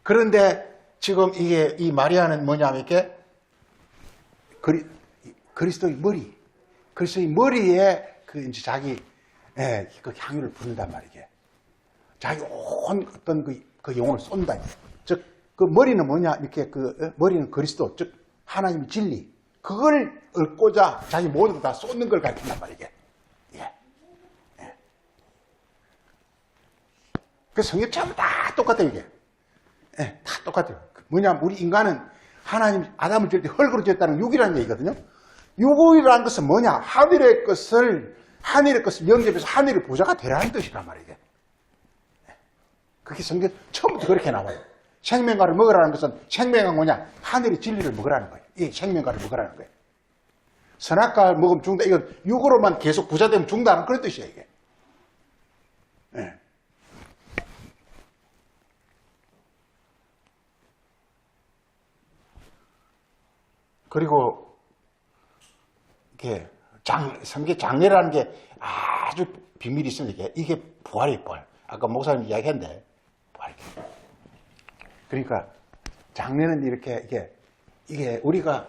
그런데 지금 이 마리아는 뭐냐면 이렇게 그리스도의 머리에 이제 자기 그 향유를 부른단 말이게. 자기 온 어떤 그 영혼을 쏜다. 즉 그 머리는 뭐냐 이렇게 머리는 그리스도 즉 하나님의 진리 그걸 얻고자 자기 모든 걸 다 쏟는 걸 가르친단 말이게. 예. 예. 그 성경처럼 다 똑같아요 이게. 예, 다 똑같아요. 뭐냐면 우리 인간은 하나님 아담을 지을 때 흙으로 지었다는 육이라는 얘기거든요. 육이라는 것은 뭐냐? 하늘의 것을 영접해서 하늘의 부자가 되라는 뜻이란 말이에요. 이게. 그게 성경 처음부터 그렇게 나와요. 생명과를 먹으라는 것은 생명은 뭐냐? 하늘의 진리를 먹으라는 거예요. 이 생명과를 먹으라는 거예요. 선악과를 먹으면 죽는다. 이건 육으로만 계속 부자 되면 죽는다는 그런 뜻이에요. 이게. 예. 그리고 이게 성경 장례라는 게 아주 비밀이 있으니까 이게 부활이에요. 부활. 아까 목사님 이야기했는데 부활이. 그러니까 장례는 이게 우리가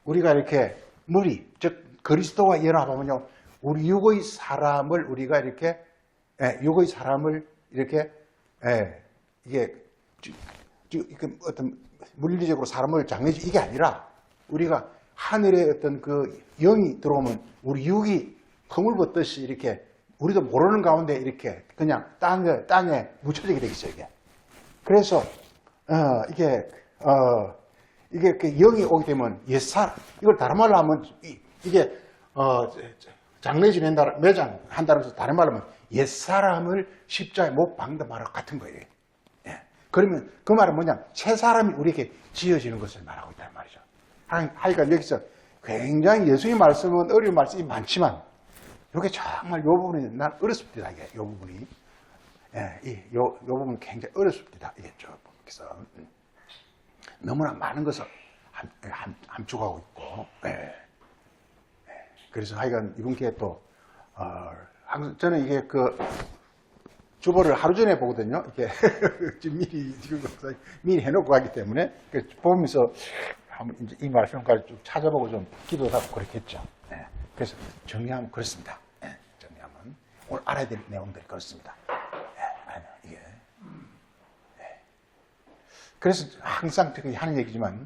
이렇게 머리 즉 그리스도와 연합하면요 우리 육의 사람을 우리가 이렇게 육의 사람을 이렇게 이게 어떤 물리적으로 사람을 장례지 이게 아니라 우리가 하늘에 어떤 그 영이 들어오면 우리 육이 허물벗듯이 이렇게 우리도 모르는 가운데 이렇게 그냥 땅에 묻혀지게 되겠어요, 이게. 그래서, 이게 이렇게 영이 오게 되면 옛사람, 이걸 다른 말로 하면 이게, 장례 지낸다, 매장한다고 해서 다른 말로 하면 옛사람을 십자가에 못 박는다 말하고 같은 거예요. 예. 그러면 그 말은 뭐냐, 새 사람이 우리에게 지어지는 것을 말하고 있다는 말이죠. 하여간 여기서 굉장히 예수님 말씀은 어려운 말씀이 많지만 이게 정말 이 부분이 난 어렵습니다. 이게 이 부분이 이 부분은 굉장히 어렵습니다. 이게 쭉 그래서 너무나 많은 것을 함축하고 있고 그래서 하여간 이번 기회에 또 항상 저는 이게 주보를 하루 전에 보거든요. 이렇게 미리 해놓고 가기 때문에 보면서 이제 이 말씀까지 쭉 찾아보고 좀 기도도 하고 그렇겠죠. 그래서 정리하면 그렇습니다. 정리하면 오늘 알아야 될 내용들이 그렇습니다. 이게. 그래서 항상 특히 하는 얘기지만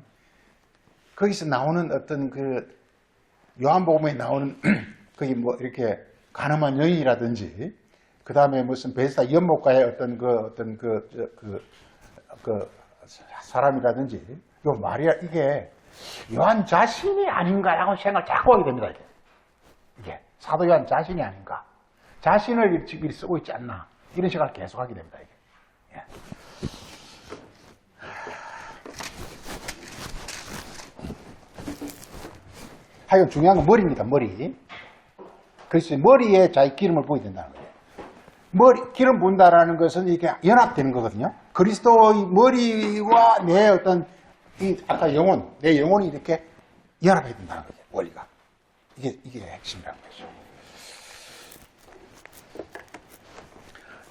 거기서 나오는 어떤 요한복음에 나오는 거기 뭐 이렇게 가늠한 여인이라든지 그 다음에 무슨 베스다 연못가의 어떤 사람이라든지 요 마리아 이게 요한 자신이 아닌가라고 생각을 자꾸 하게 됩니다. 이게 사도 요한 자신이 아닌가, 자신을 지금 쓰고 있지 않나 이런 생각을 계속 하게 됩니다. 이게. 예. 하여간 중요한 건 머리입니다. 머리. 그래서 머리에 자기 기름을 부어야 된다는 거예요. 기름 부은다라는 것은 이게 연합되는 거거든요. 그리스도의 머리와 내 어떤, 아까 영혼, 내 영혼이 이렇게 연합해야 된다는 거죠. 원리가. 이게 핵심이라는 거죠.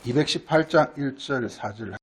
218장 1절 4절